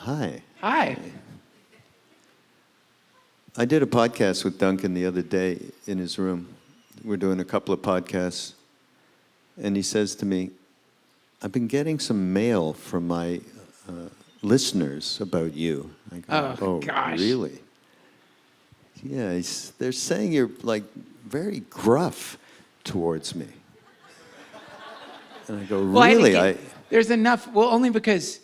Hi. Hi. I did a podcast with Duncan the other day in his room. We're doing a couple of podcasts. And he says to me, I've been getting some mail from my listeners about you. I go, oh gosh. Really? Yeah, they're saying you're like very gruff towards me. And I go, really? There's enough, well, only because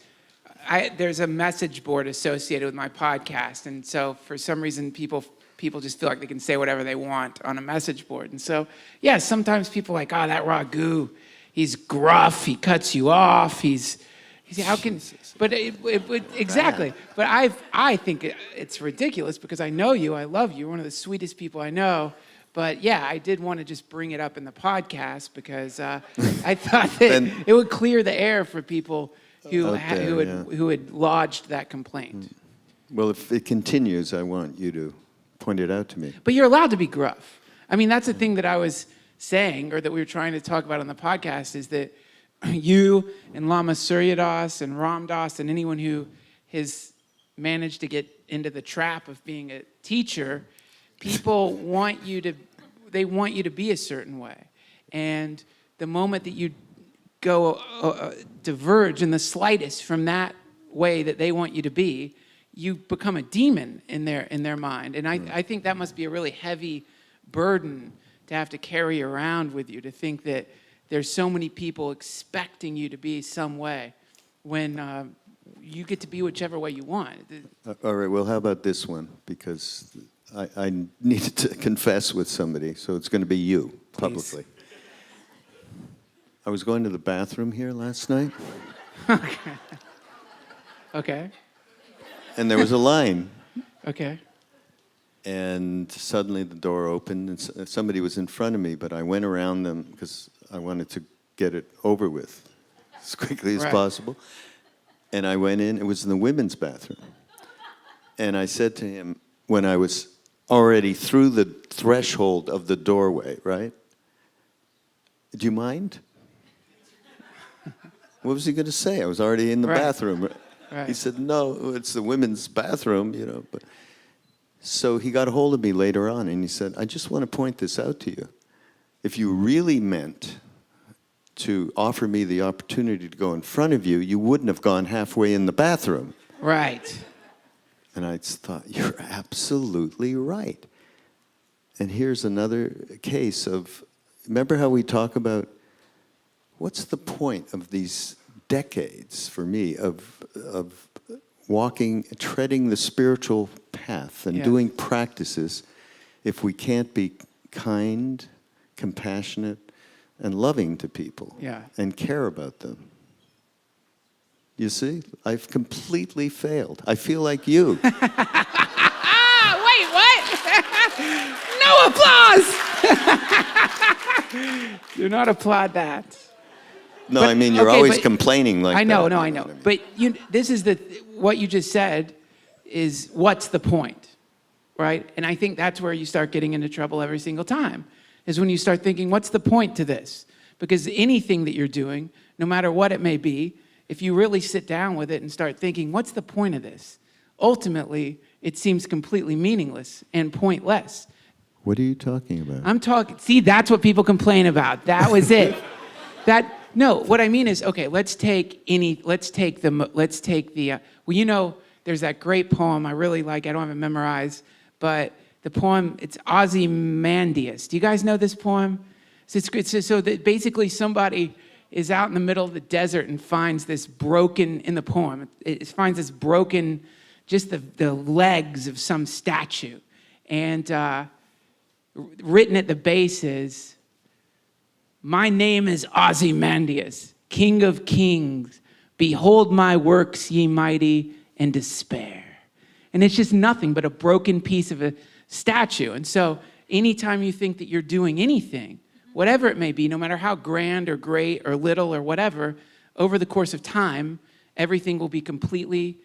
there's a message board associated with my podcast. And so for some reason, people just feel like they can say whatever they want on a message board. And so, yeah, sometimes people are like, oh, that Raghu, he's gruff, he cuts you off, he's how can, but exactly. But I think it's ridiculous because I know you, I love you, you're one of the sweetest people I know. But yeah, I did want to just bring it up in the podcast because I thought that it would clear the air for people who had lodged that complaint. Well, if it continues, I want you to point it out to me. But you're allowed to be gruff. I mean, that's the thing that I was saying, or that we were trying to talk about on the podcast, is that you and Lama Surya and Ram Dass and anyone who has managed to get into the trap of being a teacher, people want you to be a certain way. And the moment that you go diverge in the slightest from that way that they want you to be, you become a demon in their mind. And I think that must be a really heavy burden to have to carry around with you, to think that there's so many people expecting you to be some way when you get to be whichever way you want. All right, well, how about this one? Because I needed to confess with somebody, so it's going to be you, publicly. Please. I was going to the bathroom here last night. Okay. And there was a line. Okay. And suddenly the door opened, and somebody was in front of me, but I went around them because I wanted to get it over with as quickly as possible. And I went in. It was in the women's bathroom. And I said to him, when I was already through the threshold of the doorway, right? Do you mind? What was he going to say? I was already in the bathroom. Right. He said, no, it's the women's bathroom, But so he got a hold of me later on, and he said, I just want to point this out to you. If you really meant to offer me the opportunity to go in front of you, you wouldn't have gone halfway in the bathroom. Right. And I just thought, you're absolutely right. And here's another case of, remember how we talk about what's the point of these decades for me of treading the spiritual path and doing practices if we can't be kind, compassionate, and loving to people and care about them? You see, I've completely failed. I feel like you. Wait, what? No applause! Do not applaud that. No, but, I mean, you're always complaining like that. I know. I know. But this is what you just said is, what's the point, right? And I think that's where you start getting into trouble every single time, is when you start thinking, what's the point to this? Because anything that you're doing, no matter what it may be, if you really sit down with it and start thinking, what's the point of this? Ultimately, it seems completely meaningless and pointless. What are you talking about? See, that's what people complain about. That was it. No, what I mean is, okay, let's take the, there's that great poem I really like, I don't have it memorized, but the poem, it's Ozymandias. Do you guys know this poem? So that basically somebody is out in the middle of the desert and finds this broken, in the poem, it finds this broken, just the legs of some statue. And written at the base is, my name is Ozymandias, King of Kings. Behold my works, ye mighty, and despair. And it's just nothing but a broken piece of a statue. And so anytime you think that you're doing anything, whatever it may be, no matter how grand or great or little or whatever, over the course of time, everything will be completely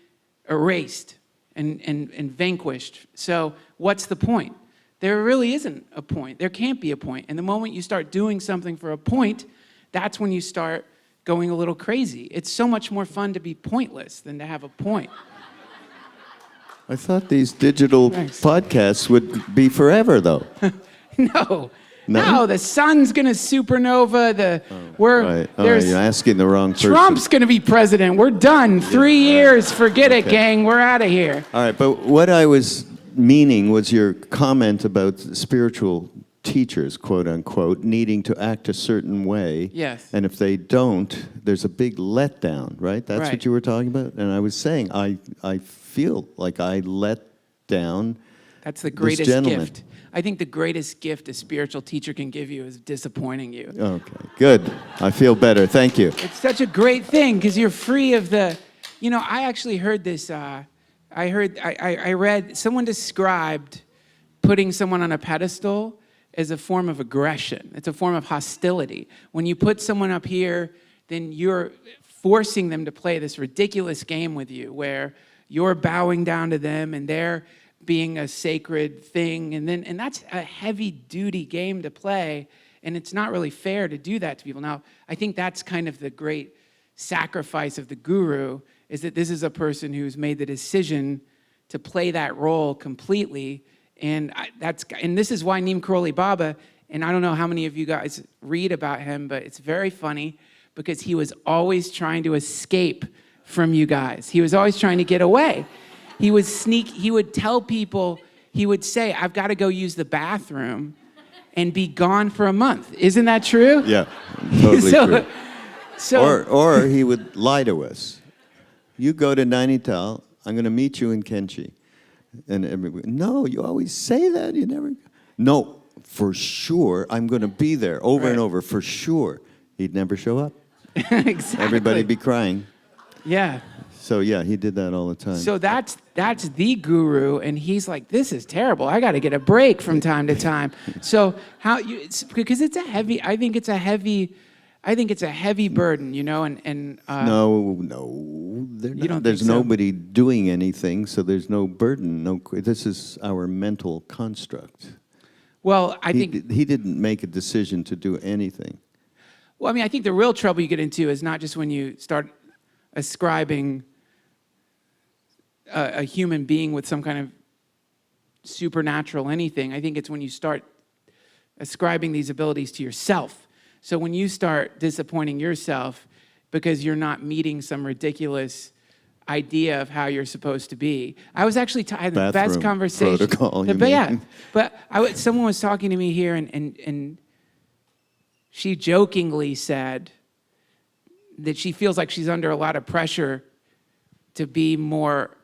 erased and vanquished. So what's the point? There really isn't a point. There can't be a point. And the moment you start doing something for a point, that's when you start going a little crazy. It's so much more fun to be pointless than to have a point. I thought these digital Thanks. podcasts would be forever, though. No. No? No, the sun's gonna supernova. Right. Oh, There's you're asking the wrong person. Trump's gonna be president. We're done. 3 years. Forget it, Okay. gang. We're out of here. All right, but what I was meaning was your comment about spiritual teachers, quote unquote, needing to act a certain way. Yes. And if they don't, there's a big letdown, right? That's Right. what you were talking about? And I was saying, I feel like I let down That's the this greatest gentleman. gift. I think the greatest gift a spiritual teacher can give you is disappointing you. Okay, good. I feel better. Thank you. It's such a great thing because you're free of the, I actually heard this, I read, someone described putting someone on a pedestal as a form of aggression. It's a form of hostility. When you put someone up here, then you're forcing them to play this ridiculous game with you where you're bowing down to them and they're being a sacred thing, and that's a heavy duty game to play, and it's not really fair to do that to people. Now, I think that's kind of the great sacrifice of the guru, is that this is a person who's made the decision to play that role completely, and this is why Neem Karoli Baba, and I don't know how many of you guys read about him, but it's very funny because he was always trying to escape from you guys. He was always trying to get away. He would tell people, he would say, I've got to go use the bathroom and be gone for a month. Isn't that true? Yeah, totally true. So, Or he would lie to us. You go to Nainital, I'm going to meet you in Kenchi. And everybody, no, you always say that, you never. No, for sure, I'm going to be there over and over, for sure. He'd never show up. exactly. Everybody'd be crying. Yeah. So yeah, he did that all the time. So that's the guru, and he's like, this is terrible. I got to get a break from time to time. So because it's a heavy. I think it's a heavy burden, and No, they're not. You don't There's think so? nobody doing anything, so there's no burden. This is our mental construct. Well, I think. He didn't make a decision to do anything. Well, I mean, I think the real trouble you get into is not just when you start ascribing a human being with some kind of supernatural anything. I think it's when you start ascribing these abilities to yourself. So when you start disappointing yourself because you're not meeting some ridiculous idea of how you're supposed to be. I was actually I had the best Bathroom conversation. protocol, you mean. Yeah, but someone was talking to me here, and she jokingly said that she feels like she's under a lot of pressure to be more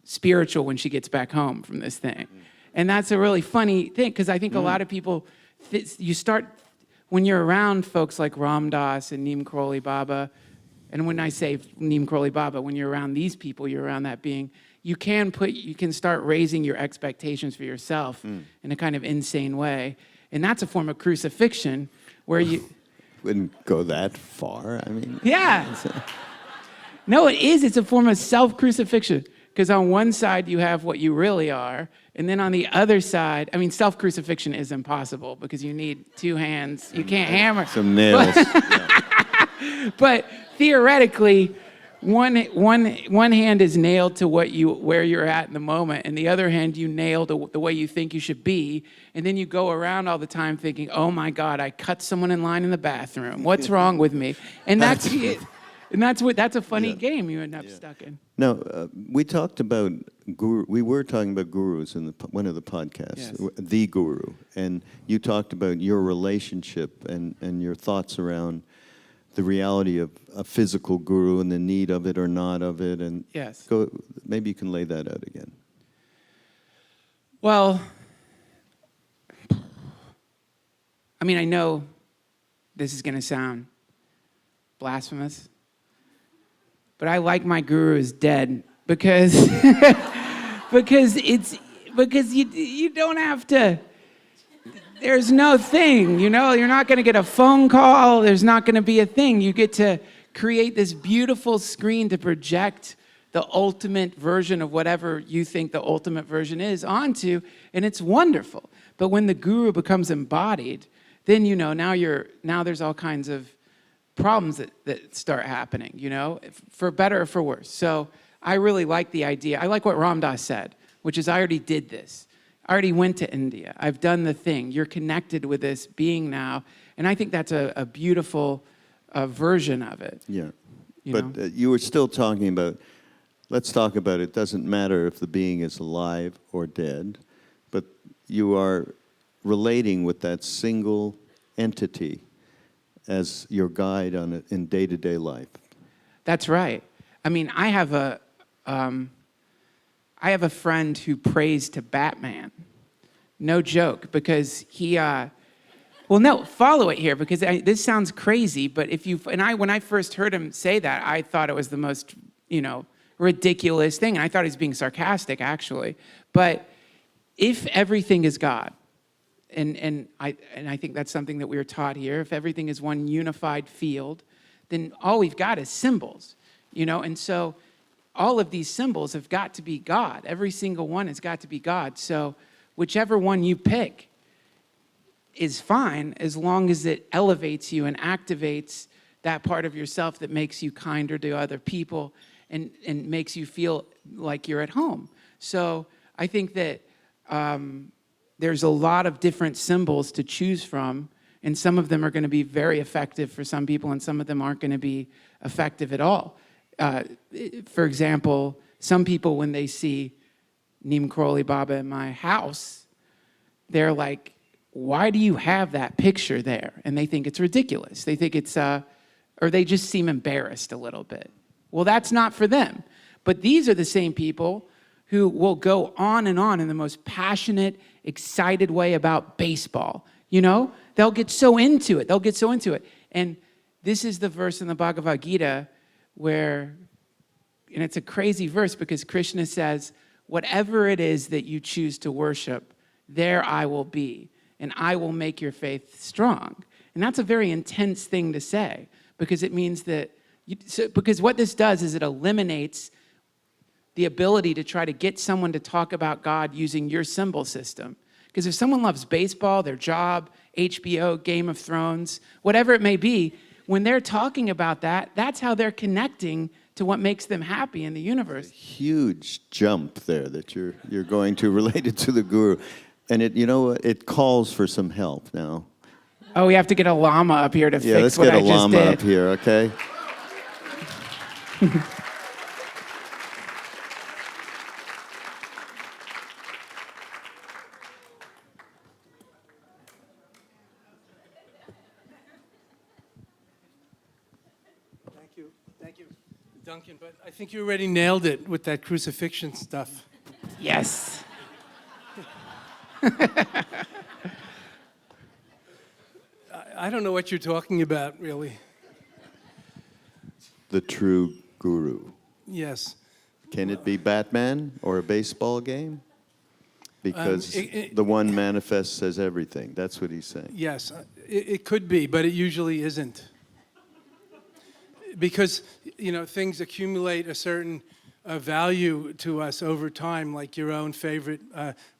spiritual when she gets back home from this thing. And that's a really funny thing, because I think a lot of people, you start, when you're around folks like Ram Dass and Neem Karoli Baba, and when I say Neem Karoli Baba, when you're around these people, you're around that being, you can start raising your expectations for yourself in a kind of insane way. And that's a form of crucifixion where you... Wouldn't go that far. I mean... Yeah. No, it is. It's a form of self-crucifixion. Because on one side, you have what you really are. And then on the other side, I mean, self-crucifixion is impossible because you need two hands. You can't hammer. Some nails. But theoretically, one hand is nailed to where you're at in the moment, and the other hand you nail to the way you think you should be, and then you go around all the time thinking, "Oh my God, I cut someone in line in the bathroom. What's wrong with me?" And that's it. And that's a funny game you end up stuck in. No, we talked about we were talking about gurus in one of the podcasts, Yes. the guru, and you talked about your relationship and your thoughts around the reality of a physical guru and the need of it or not of it, and Yes. maybe you can lay that out again. Well, I mean, I know this is going to sound blasphemous, but I like my guru is dead because because you don't have to. There's no thing, you're not going to get a phone call. There's not going to be a thing. You get to create this beautiful screen to project the ultimate version of whatever you think the ultimate version is onto, and it's wonderful. But when the guru becomes embodied, then now there's all kinds of problems that start happening, for better or for worse. So I really like the idea. I like what Ram Dass said. which is I already did this. I already went to India. I've done the thing. You're connected with this being now. And I think that's a beautiful version of it. Yeah. You But know? you were still talking about, let's talk about it doesn't matter if the being is alive or dead, but you are relating with that single entity as your guide on it in day-to-day life. That's right. I mean, I have a friend who prays to Batman. No joke, because he, well, no, follow it here, because this sounds crazy, but when I first heard him say that, I thought it was the most, ridiculous thing, and I thought he was being sarcastic, actually. But if everything is God, and I think that's something that we were taught here, if everything is one unified field, then all we've got is symbols, and so all of these symbols have got to be God. Every single one has got to be God. So whichever one you pick is fine as long as it elevates you and activates that part of yourself that makes you kinder to other people and makes you feel like you're at home. So I think that there's a lot of different symbols to choose from, and some of them are going to be very effective for some people, and some of them aren't going to be effective at all. For example, some people, when they see Neem Karoli Baba in my house, they're like, why do you have that picture there? And they think it's ridiculous. They think it's, or they just seem embarrassed a little bit. Well, that's not for them. But these are the same people who will go on and on in the most passionate, excited way about baseball. They'll get so into it. And this is the verse in the Bhagavad Gita where, and it's a crazy verse because Krishna says, whatever it is that you choose to worship, there I will be, and I will make your faith strong. And that's a very intense thing to say, because it means that, because what this does is it eliminates the ability to try to get someone to talk about God using your symbol system. Because if someone loves baseball, their job, HBO, Game of Thrones, whatever it may be, when they're talking about that, that's how they're connecting to what makes them happy in the universe. Huge jump there that you're going to relate it to the guru. And it calls for some help now. Oh, we have to get a llama up here to Yeah, fix what I just did. let's get a llama up here, okay? Thank you, Duncan. But I think you already nailed it with that crucifixion stuff. Yes. I don't know what you're talking about, really. The true guru. Yes. Can it be Batman or a baseball game? Because the one manifests as everything. That's what he's saying. Yes, it could be, but it usually isn't. Because, things accumulate a certain value to us over time, like your own favorite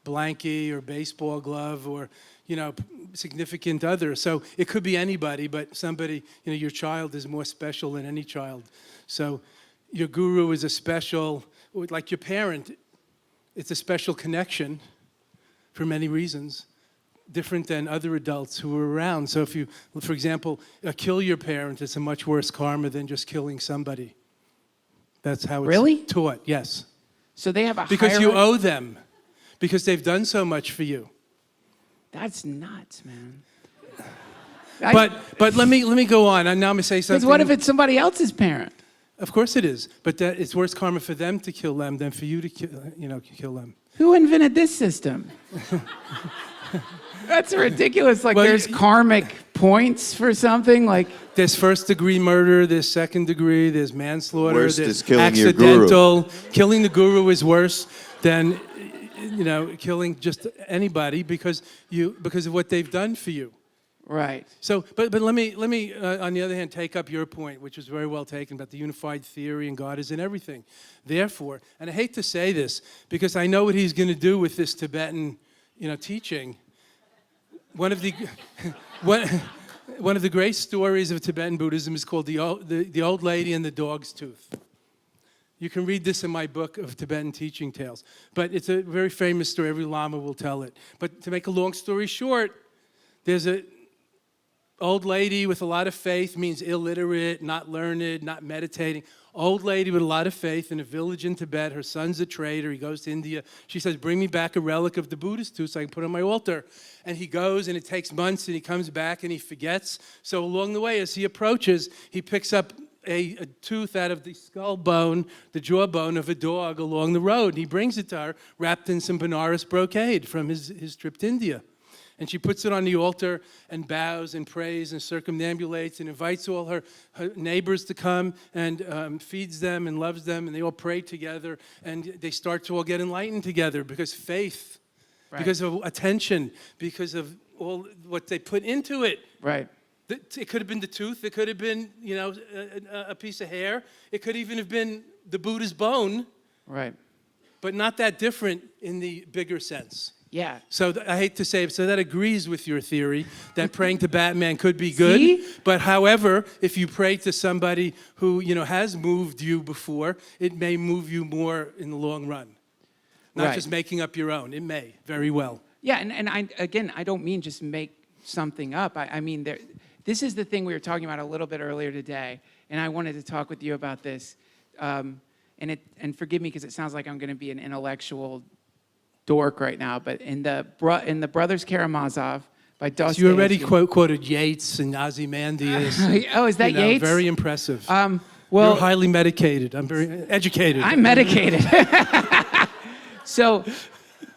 blankie or baseball glove or, significant other. So it could be anybody, but somebody, your child is more special than any child. So your guru is a special, like your parent, it's a special connection for many reasons, different than other adults who are around. So if you, for example, kill your parent, it's a much worse karma than just killing somebody. That's how it's Really? taught, yes. So they have a Because you hierarchy? owe them, because they've done so much for you. That's nuts, man. But let me go on. And now I'm going to say something. Because what if it's somebody else's parent? Of course it is. But it's worse karma for them to kill them than for you to kill them. Who invented this system? That's ridiculous. Like, Well, there's karmic points for something. Like, There's first-degree murder, there's second-degree, there's manslaughter, Worst there's is killing your guru. accidental. Killing the guru is worse than, killing just anybody because of what they've done for you. right. So, but let me on the other hand take up your point, which was very well taken about the unified theory and God is in everything. Therefore, and I hate to say this because I know what he's going to do with this Tibetan, teaching. One of the great stories of Tibetan Buddhism is called the old lady and the dog's tooth. You can read this in my book of Tibetan teaching tales. But it's a very famous story. Every Lama will tell it. But to make a long story short, there's a old lady with a lot of faith, means illiterate, not learned, not meditating. Old lady with a lot of faith in a village in Tibet. Her son's a trader. He goes to India. She says, bring me back a relic of the Buddhist tooth so I can put it on my altar. And he goes, and it takes months, and he comes back, and he forgets. So along the way, as he approaches, he picks up a tooth out of the skull bone, the jawbone of a dog along the road. And he brings it to her, wrapped in some Benares brocade from his trip to India. And she puts it on the altar and bows and prays and circumambulates and invites all her neighbors to come and feeds them and loves them. And they all pray together. And they start to all get enlightened together because faith, because of attention, because of all what they put into it. Right. It could have been the tooth. It could have been, a piece of hair. It could even have been the Buddha's bone. Right. But not that different in the bigger sense. Yeah. So I hate to say it, so that agrees with your theory that praying to Batman could be good. See? But however, if you pray to somebody who, has moved you before, it may move you more in the long run. Not just making up your own. It may, very well. Yeah, and I don't mean just make something up. I mean, this is the thing we were talking about a little bit earlier today, and I wanted to talk with you about this. And forgive me because it sounds like I'm going to be an intellectual dork right now, but in the Brothers Karamazov by Dostoevsky. So you already quoted Yeats and Ozymandias. Oh, is that Yeats? Very impressive. Well, you're highly medicated. I'm very educated. I'm medicated. So,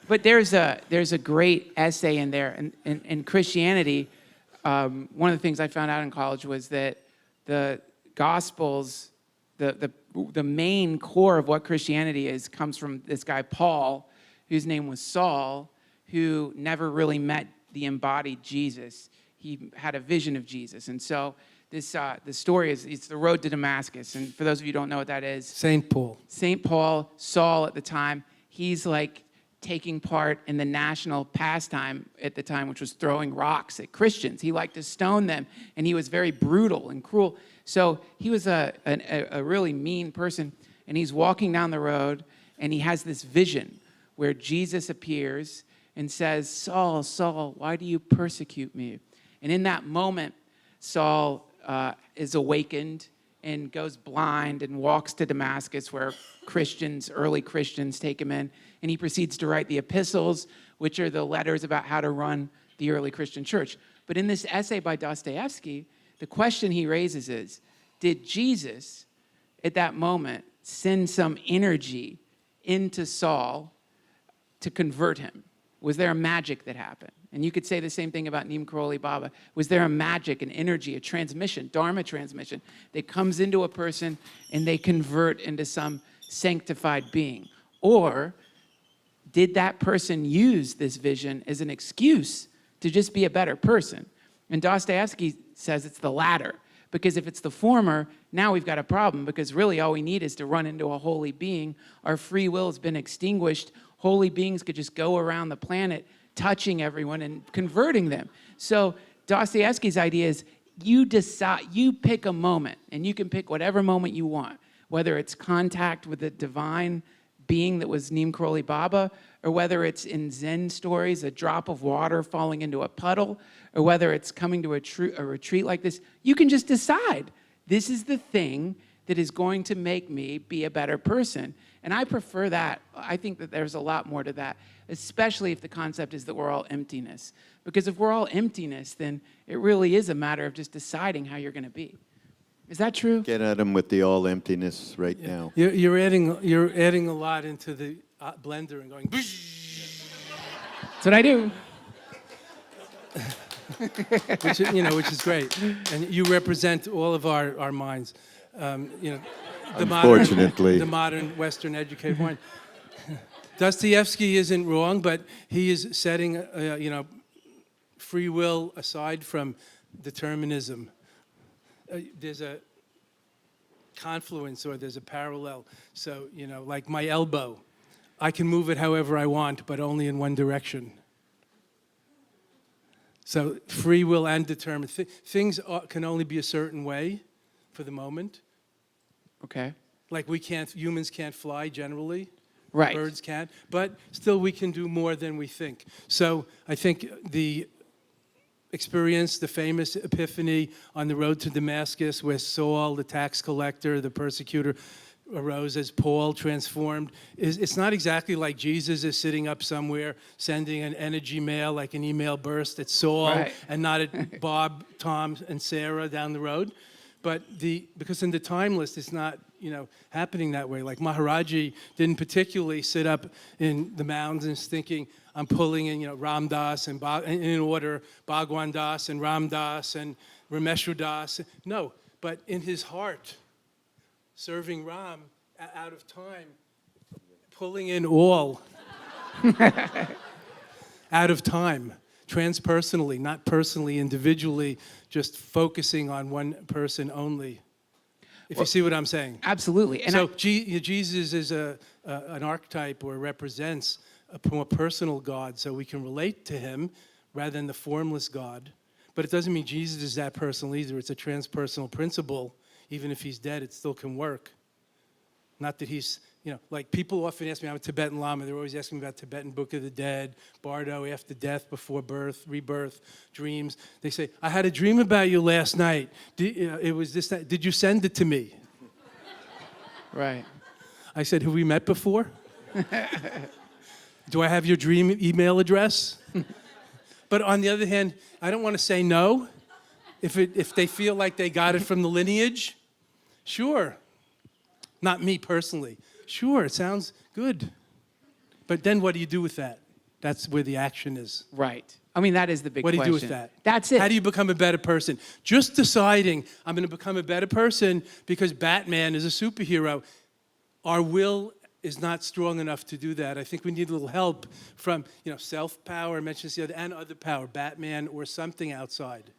but there's a great essay in there, in Christianity. One of the things I found out in college was that the Gospels, the main core of what Christianity is, comes from this guy Paul, whose name was Saul, who never really met the embodied Jesus. He had a vision of Jesus. And so the story is, it's the road to Damascus. And for those of you who don't know what that is. St. Paul. St. Paul, Saul at the time, he's like taking part in the national pastime at the time, which was throwing rocks at Christians. He liked to stone them, and he was very brutal and cruel. So he was a really mean person, and he's walking down the road, and he has this vision where Jesus appears and says, Saul, Saul, why do you persecute me? And in that moment, Saul is awakened and goes blind and walks to Damascus where early Christians take him in. And he proceeds to write the epistles, which are the letters about how to run the early Christian church. But in this essay by Dostoevsky, the question he raises is, did Jesus at that moment send some energy into Saul to convert him? Was there a magic that happened? And you could say the same thing about Neem Karoli Baba. Was there a magic, an energy, a transmission, Dharma transmission, that comes into a person and they convert into some sanctified being? Or did that person use this vision as an excuse to just be a better person? And Dostoevsky says it's the latter. Because if it's the former, now we've got a problem, because really all we need is to run into a holy being. Our free will has been extinguished. Holy beings could just go around the planet touching everyone and converting them. So Dostoevsky's idea is you decide, you pick a moment, and you can pick whatever moment you want, whether it's contact with the divine being that was Neem Karoli Baba, or whether it's in Zen stories, a drop of water falling into a puddle, or whether it's coming to a retreat like this. You can just decide, this is the thing that is going to make me be a better person. And I prefer that. I think that there's a lot more to that, especially if the concept is that we're all emptiness. Because if we're all emptiness, then it really is a matter of just deciding how you're going to be. Is that true? Get at them with the all emptiness right now. You're adding a lot into the blender and going. That's what I do. which is great, and you represent all of our minds. Unfortunately, the modern Western educated mind. Dostoevsky isn't wrong, but he is setting free will aside from determinism. There's a confluence, or there's a parallel. So like my elbow, I can move it however I want, but only in one direction. So free will and determined. Things can only be a certain way for the moment. Okay. Like humans can't fly generally. Right. Birds can, but still we can do more than we think. So I think the experience, the famous epiphany on the road to Damascus, where Saul, the tax collector, the persecutor, arose as Paul transformed, it's not exactly like Jesus is sitting up somewhere sending an energy mail, like an email burst at Saul, Right. and not at Bob, Tom, and Sarah down the road. But because in the timeless, it's not happening that way. Like Maharaji didn't particularly sit up in the mountains thinking, I'm pulling in Ram Dass and in order Bhagwan Das and Ram Das and Rameshwar Das. No, but in his heart, serving Ram out of time, pulling in all out of time. Transpersonally, not personally, individually, just focusing on one person only. If you see what I'm saying. Absolutely. And So Jesus is an archetype or represents a more personal God, so we can relate to him rather than the formless God. But it doesn't mean Jesus is that personal either. It's a transpersonal principle. Even if he's dead, it still can work. Not that he's, like people often ask me, I'm a Tibetan Lama, they're always asking me about Tibetan Book of the Dead, Bardo, after death, before birth, rebirth, dreams. They say, I had a dream about you last night. It was this night. Did you send it to me? right. I said, have we met before? Do I have your dream email address? But on the other hand, I don't want to say no. If they feel like they got it from the lineage, sure. Not me personally. Sure, it sounds good. But then what do you do with that? That's where the action is. Right. I mean, that is the big question. What do you do with that? That's it. How do you become a better person? Just deciding I'm going to become a better person because Batman is a superhero. Our will is not strong enough to do that. I think we need a little help from, self-power, I mentioned this the other, and other power, Batman or something outside.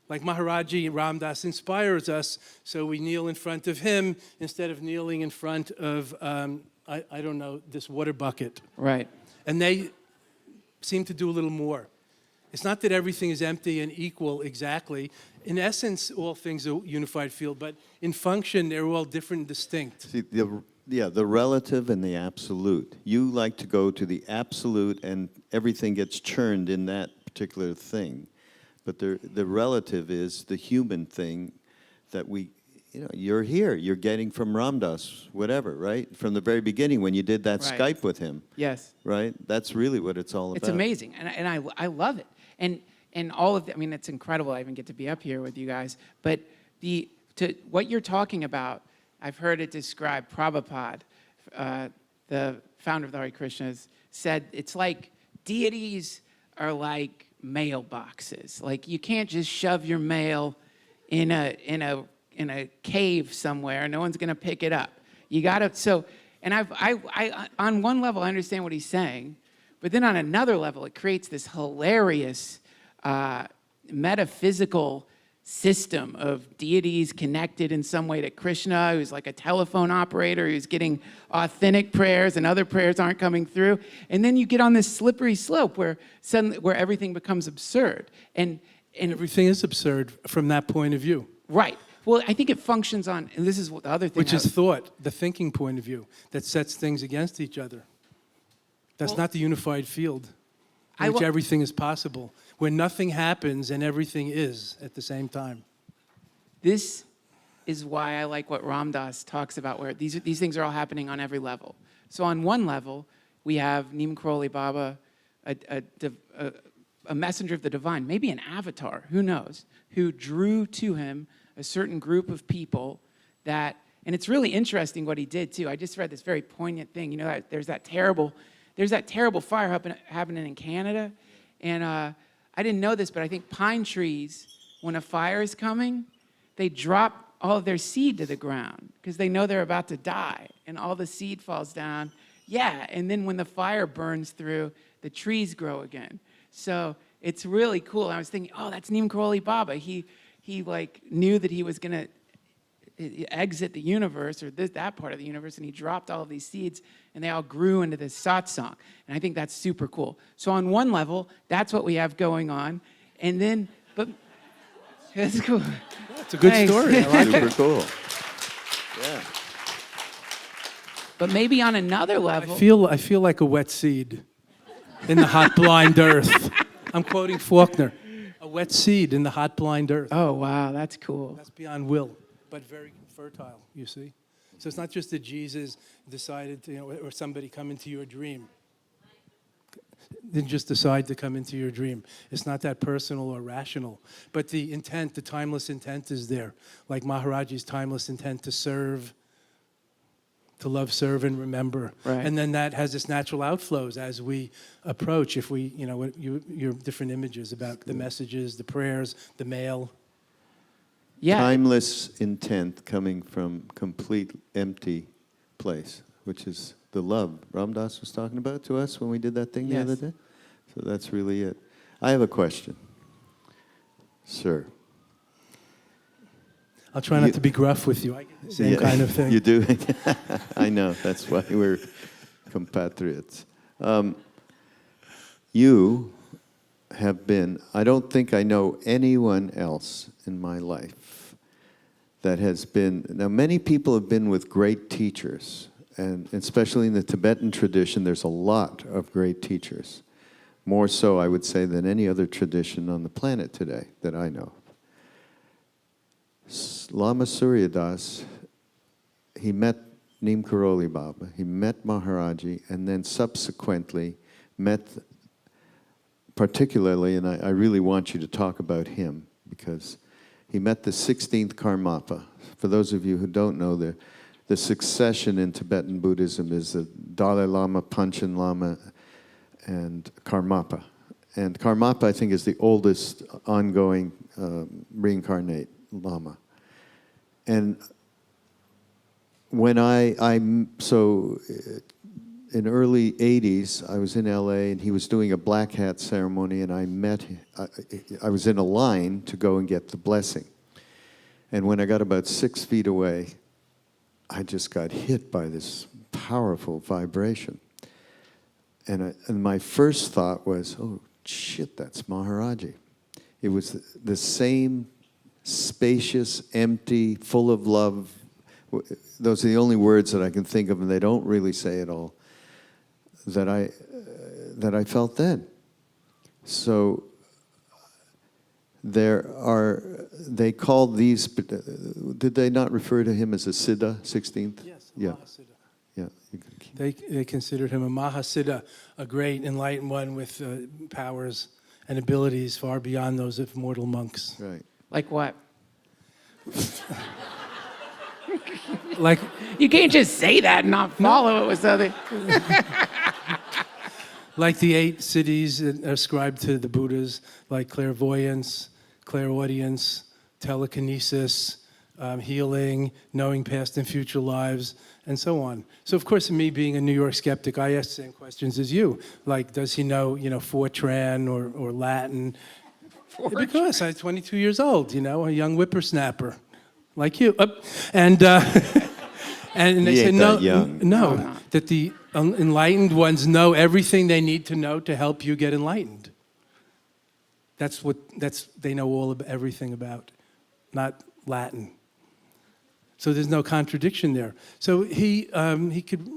Like Maharaji Ram Dass inspires us, so we kneel in front of him instead of kneeling in front of, I don't know, this water bucket. Right. And they seem to do a little more. It's not that everything is empty and equal exactly. In essence, all things are unified field, but in function, they're all different and distinct. See, the relative and the absolute. You like to go to the absolute and everything gets churned in that particular thing. But the relative is the human thing that you're here. You're getting from Ram Dass, whatever, right? From the very beginning when you did that Right. Skype with him. Yes. Right? That's really what it's all about. It's amazing, and I love it, and all of the, I mean, it's incredible. I even get to be up here with you guys. But what you're talking about, I've heard it described. Prabhupada, the founder of the Hare Krishnas, said it's like deities are like mailboxes. Like you can't just shove your mail in a cave somewhere. No one's going to pick it up. You got to. So, and I on one level I understand what he's saying, but then on another level it creates this hilarious metaphysical system of deities connected in some way to Krishna, who's like a telephone operator, who's getting authentic prayers and other prayers aren't coming through. And then you get on this slippery slope where everything becomes absurd. And Everything is absurd from that point of view. right. Well, I think it functions on, and this is what the other thing. Which is thought, the thinking point of view, that sets things against each other. That's not the unified field in which everything is possible, where nothing happens and everything is at the same time. This is why I like what Ram Dass talks about, where these things are all happening on every level. So on one level, we have Neem Karoli Baba, a messenger of the divine, maybe an avatar, who knows, who drew to him a certain group of people that, and it's really interesting what he did too. I just read this very poignant thing. There's that terrible fire happening in Canada, and I didn't know this, but I think pine trees, when a fire is coming, they drop all of their seed to the ground because they know they're about to die, and all the seed falls down. Yeah, and then when the fire burns through, the trees grow again. So it's really cool. I was thinking, oh, that's Neem Karoli Baba. He like knew that he was going to exit the universe or that part of the universe, and he dropped all of these seeds, and they all grew into this satsang. And I think that's super cool. So on one level, that's what we have going on, and then, but that's cool. It's a good Thanks. story. I like Super it. cool. Yeah. But maybe on another level. I feel like a wet seed in the hot, blind earth. I'm quoting Faulkner. A wet seed in the hot, blind earth. Oh, wow, that's cool. That's beyond will, but very fertile, you see? So it's not just that Jesus decided to, or somebody come into your dream. Didn't just decide to come into your dream. It's not that personal or rational. But the intent, the timeless intent is there. Like Maharaji's timeless intent to serve, to love, serve, and remember. Right. And then that has its natural outflows as we approach, if we, your different images about the messages, the prayers, the mail. Yeah. Timeless intent coming from complete empty place, which is the love Ram Dass was talking about to us when we did that thing the other day. So that's really it. I have a question. Sir. I'll try not to be gruff with you. I get the same kind of thing. You do? I know. That's why we're compatriots. You have been, I don't think I know anyone else in my life that has been, now many people have been with great teachers, and especially in the Tibetan tradition, there's a lot of great teachers. More so, I would say, than any other tradition on the planet today that I know. Lama Surya Das, he met Neem Karoli Baba, he met Maharaji, and then subsequently met, particularly, and I really want you to talk about him, because he met the 16th Karmapa. For those of you who don't know, the succession in Tibetan Buddhism is the Dalai Lama, Panchen Lama, and Karmapa. And Karmapa, I think, is the oldest ongoing reincarnate Lama. And when so in early 80s, I was in LA and he was doing a black hat ceremony, and I met him. I was in a line to go and get the blessing. And when I got about 6 feet away, I just got hit by this powerful vibration. And my first thought was, oh shit, that's Maharaji. It was the same spacious, empty, full of love. Those are the only words that I can think of, and they don't really say it all, that I felt then. So they called these, did they not refer to him as a Siddha, 16th? Yes, yeah. Mahasiddha. Yeah. They considered him a Mahasiddha, a great enlightened one with powers and abilities far beyond those of mortal monks. Right. Like what? Like, You can't just say that and not follow it with something. like the 8 cities ascribed to the Buddhas, like clairvoyance, clairaudience, telekinesis, healing, knowing past and future lives, and so on. So, of course, me being a New York skeptic, I asked the same questions as you. Like, does he know, Fortran or Latin? Because I'm 22 years old, a young whippersnapper, like you. And and they said, no, that the enlightened ones know everything they need to know to help you get enlightened. They know all of everything about, not Latin. So there's no contradiction there. So he could,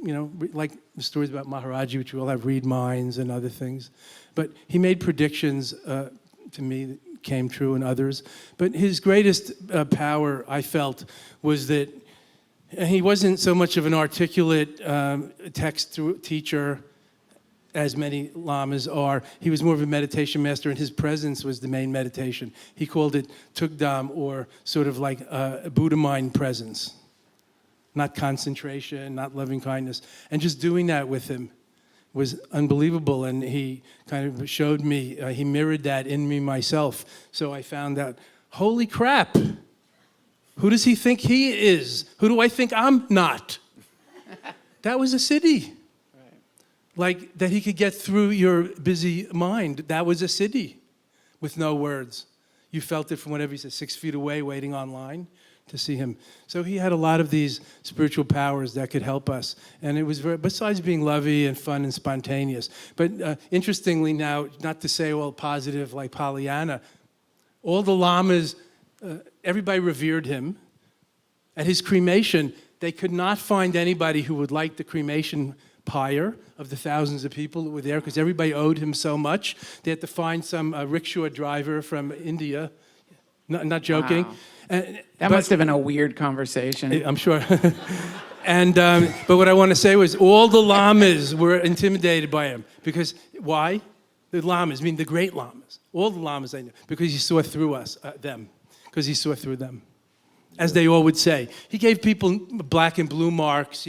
like the stories about Maharaji, which we all have, read minds and other things. But he made predictions to me that came true, and others. But his greatest power, I felt, was that he wasn't so much of an articulate text teacher as many lamas are. He was more of a meditation master, and his presence was the main meditation. He called it tugdam, or sort of like a Buddha mind presence. Not concentration, not loving kindness. And just doing that with him was unbelievable, and he kind of showed me, he mirrored that in me myself. So I found out, holy crap, who does he think he is? Who do I think I'm not? That was a city. Like, that he could get through your busy mind. That was a city with no words. You felt it from whatever he said, 6 feet away, waiting online to see him. So he had a lot of these spiritual powers that could help us. And it was besides being lovey and fun and spontaneous. But interestingly now, not to say all positive like Pollyanna, all the lamas, everybody revered him. At his cremation, They could not find anybody who would like the cremation pyre of the thousands of people who were there because everybody owed him so much. They had to find some rickshaw driver from India. Not joking. Wow. That must have been a weird conversation. I'm sure. And but what I want to say was all the lamas were intimidated by him because why? The lamas, I mean the great lamas, all the lamas I knew, because he saw through them, because he saw through them, as they all would say. He gave people black and blue marks,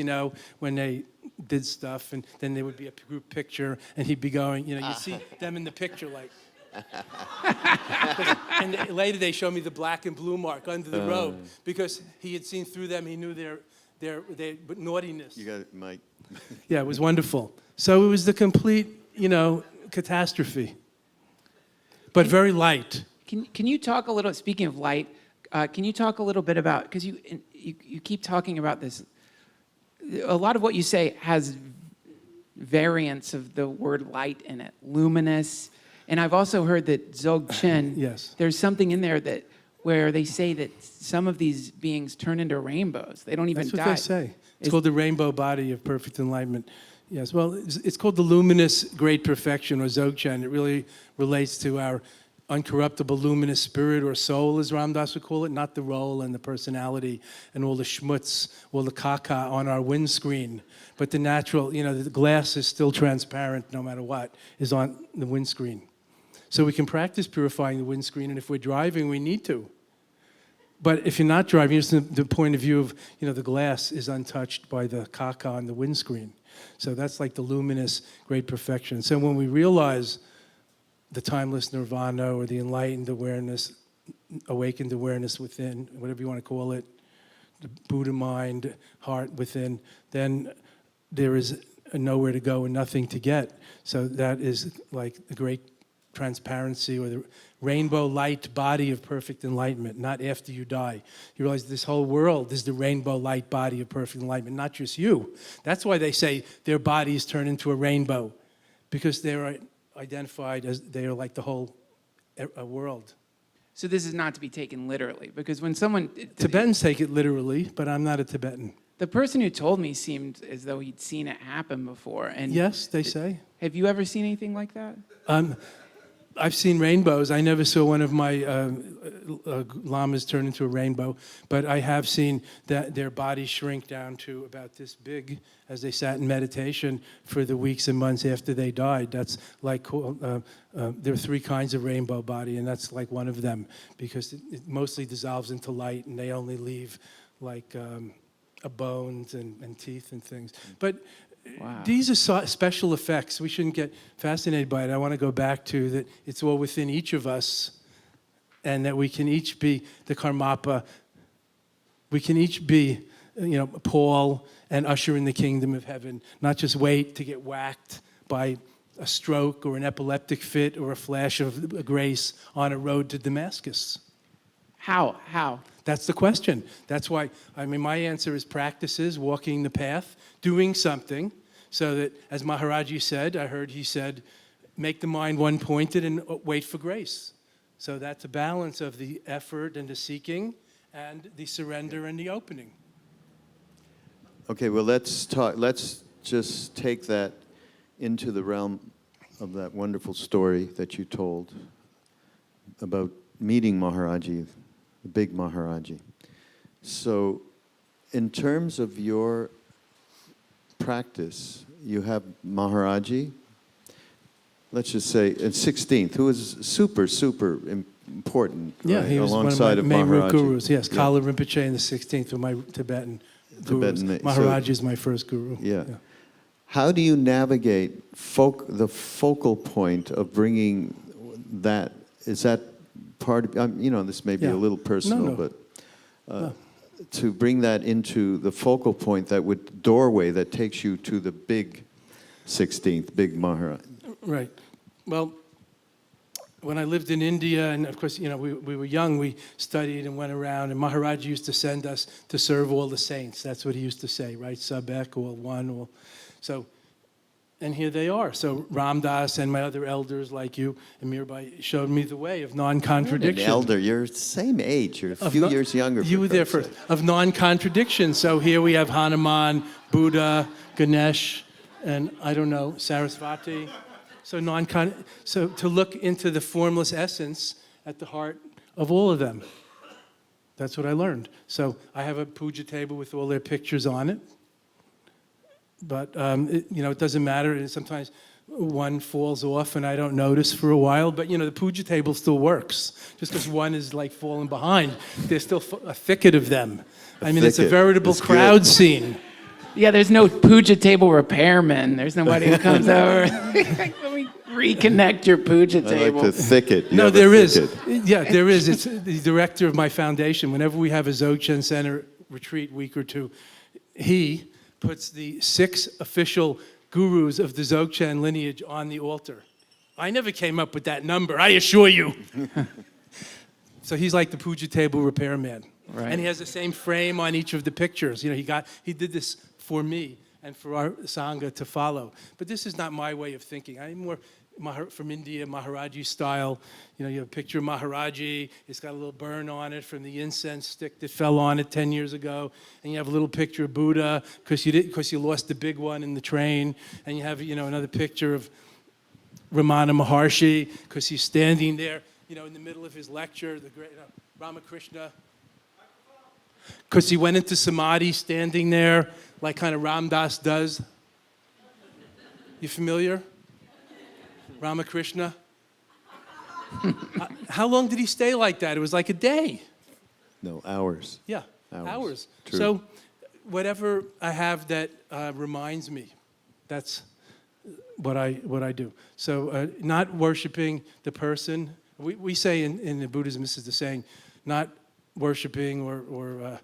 when they did stuff, and then there would be a group picture, and he'd be going, you see them in the picture like. And later they showed me the black and blue mark under the robe because he had seen through them. He knew their naughtiness. You got it, Mike. Yeah, it was wonderful. So it was the complete, catastrophe, but very light. Can you talk a little? Speaking of light, can you talk a little bit about, because you keep talking about this. A lot of what you say has variants of the word light in it, luminous. And I've also heard that Dzogchen, Yes. there's something in there where they say that some of these beings turn into rainbows. They don't even That's what die. they say. It's called the rainbow body of perfect enlightenment. Yes, well, it's called the luminous great perfection, or Dzogchen. It really relates to our uncorruptible luminous spirit or soul, as Ram Dass would call it, not the role and the personality and all the schmutz, all the caca on our windscreen. But the natural, the glass is still transparent no matter what, is on the windscreen. So we can practice purifying the windscreen, and if we're driving, we need to. But if you're not driving, just the point of view of, the glass is untouched by the caca on the windscreen. So that's like the luminous great perfection. So when we realize the timeless nirvana or the enlightened awareness, awakened awareness within, whatever you want to call it, the Buddha mind, heart within, then there is nowhere to go and nothing to get. So that is like the great transparency or the rainbow light body of perfect enlightenment, not after you die. You realize this whole world is the rainbow light body of perfect enlightenment, not just you. That's why they say their bodies turn into a rainbow, because they're identified as they are like the whole world. So this is not to be taken literally, because when someone... Tibetans take it literally, but I'm not a Tibetan. The person who told me seemed as though he'd seen it happen before. And Yes, they say. Have you ever seen anything like that? I've seen rainbows. I never saw one of my lamas turn into a rainbow, but I have seen that their bodies shrink down to about this big as they sat in meditation for the weeks and months after they died. That's like, there are three kinds of rainbow body, and that's like one of them, because it mostly dissolves into light, and they only leave like bones and teeth and things. But Wow. these are special effects. We shouldn't get fascinated by it. I want to go back to that it's all within each of us, and that we can each be the Karmapa. We can each be, Paul, and usher in the kingdom of heaven, not just wait to get whacked by a stroke or an epileptic fit or a flash of grace on a road to Damascus. How? That's the question. That's why, my answer is practices, walking the path, doing something, so that, as Maharaji said, I heard he said, make the mind one-pointed and wait for grace. So that's a balance of the effort and the seeking and the surrender and the opening. Okay, well, let's just take that into the realm of that wonderful story that you told about meeting Maharaji, the big Maharaji. So, in terms of your practice, you have Maharaji, let's just say, at 16th, who is super, super important, Yeah, right, he was alongside one of my main Maharaji. gurus. Yes, Yeah. Kala Rinpoche in the 16th were my Tibetan gurus. Maharaji is my first guru. Yeah. How do you navigate the focal point of bringing that? Is that part of, this may be a little personal, but to bring that into the focal point, that doorway that takes you to the big 16th, big Maharaj. Right. Well, when I lived in India, and of course, we were young, we studied and went around, and Maharaj used to send us to serve all the saints. That's what he used to say, right? Sabek, all one, all. So And here they are. So Ram Dass and my other elders like you, Amir Bhai, showed me the way of non-contradiction. An elder, you're the same age. You're a few years younger. You were there first. Of non-contradiction. So here we have Hanuman, Buddha, Ganesh, and I don't know, Sarasvati. So to look into the formless essence at the heart of all of them. That's what I learned. So I have a puja table with all their pictures on it. But it doesn't matter. And sometimes one falls off and I don't notice for a while. But the puja table still works. Just because one is like falling behind, there's still a thicket of them. It's a veritable crowd scene. Yeah, there's no puja table repairman. There's nobody who comes over. Let me reconnect your puja table. I like the thicket. No, there is. Yeah, there is. It's the director of my foundation. Whenever we have a Dzogchen Center retreat week or two, he puts the 6 official gurus of the Dzogchen lineage on the altar. I never came up with that number, I assure you. So he's like the puja table repairman. Right. And he has the same frame on each of the pictures. He did this for me and for our Sangha to follow. But this is not my way of thinking. I'm more from India, Maharaji style. You have a picture of Maharaji. It's got a little burn on it from the incense stick that fell on it 10 years ago. And you have a little picture of Buddha because you lost the big one in the train. And you have another picture of Ramana Maharshi because he's standing there in the middle of his lecture. The great Ramakrishna. Because he went into samadhi standing there like kind of Ram Dass does. You familiar? Ramakrishna? How long did he stay like that? It was like a day. No, hours. Yeah, hours. True. So whatever I have that reminds me, that's what I do. So not worshiping the person. We say in the Buddhism, this is the saying, not worshiping or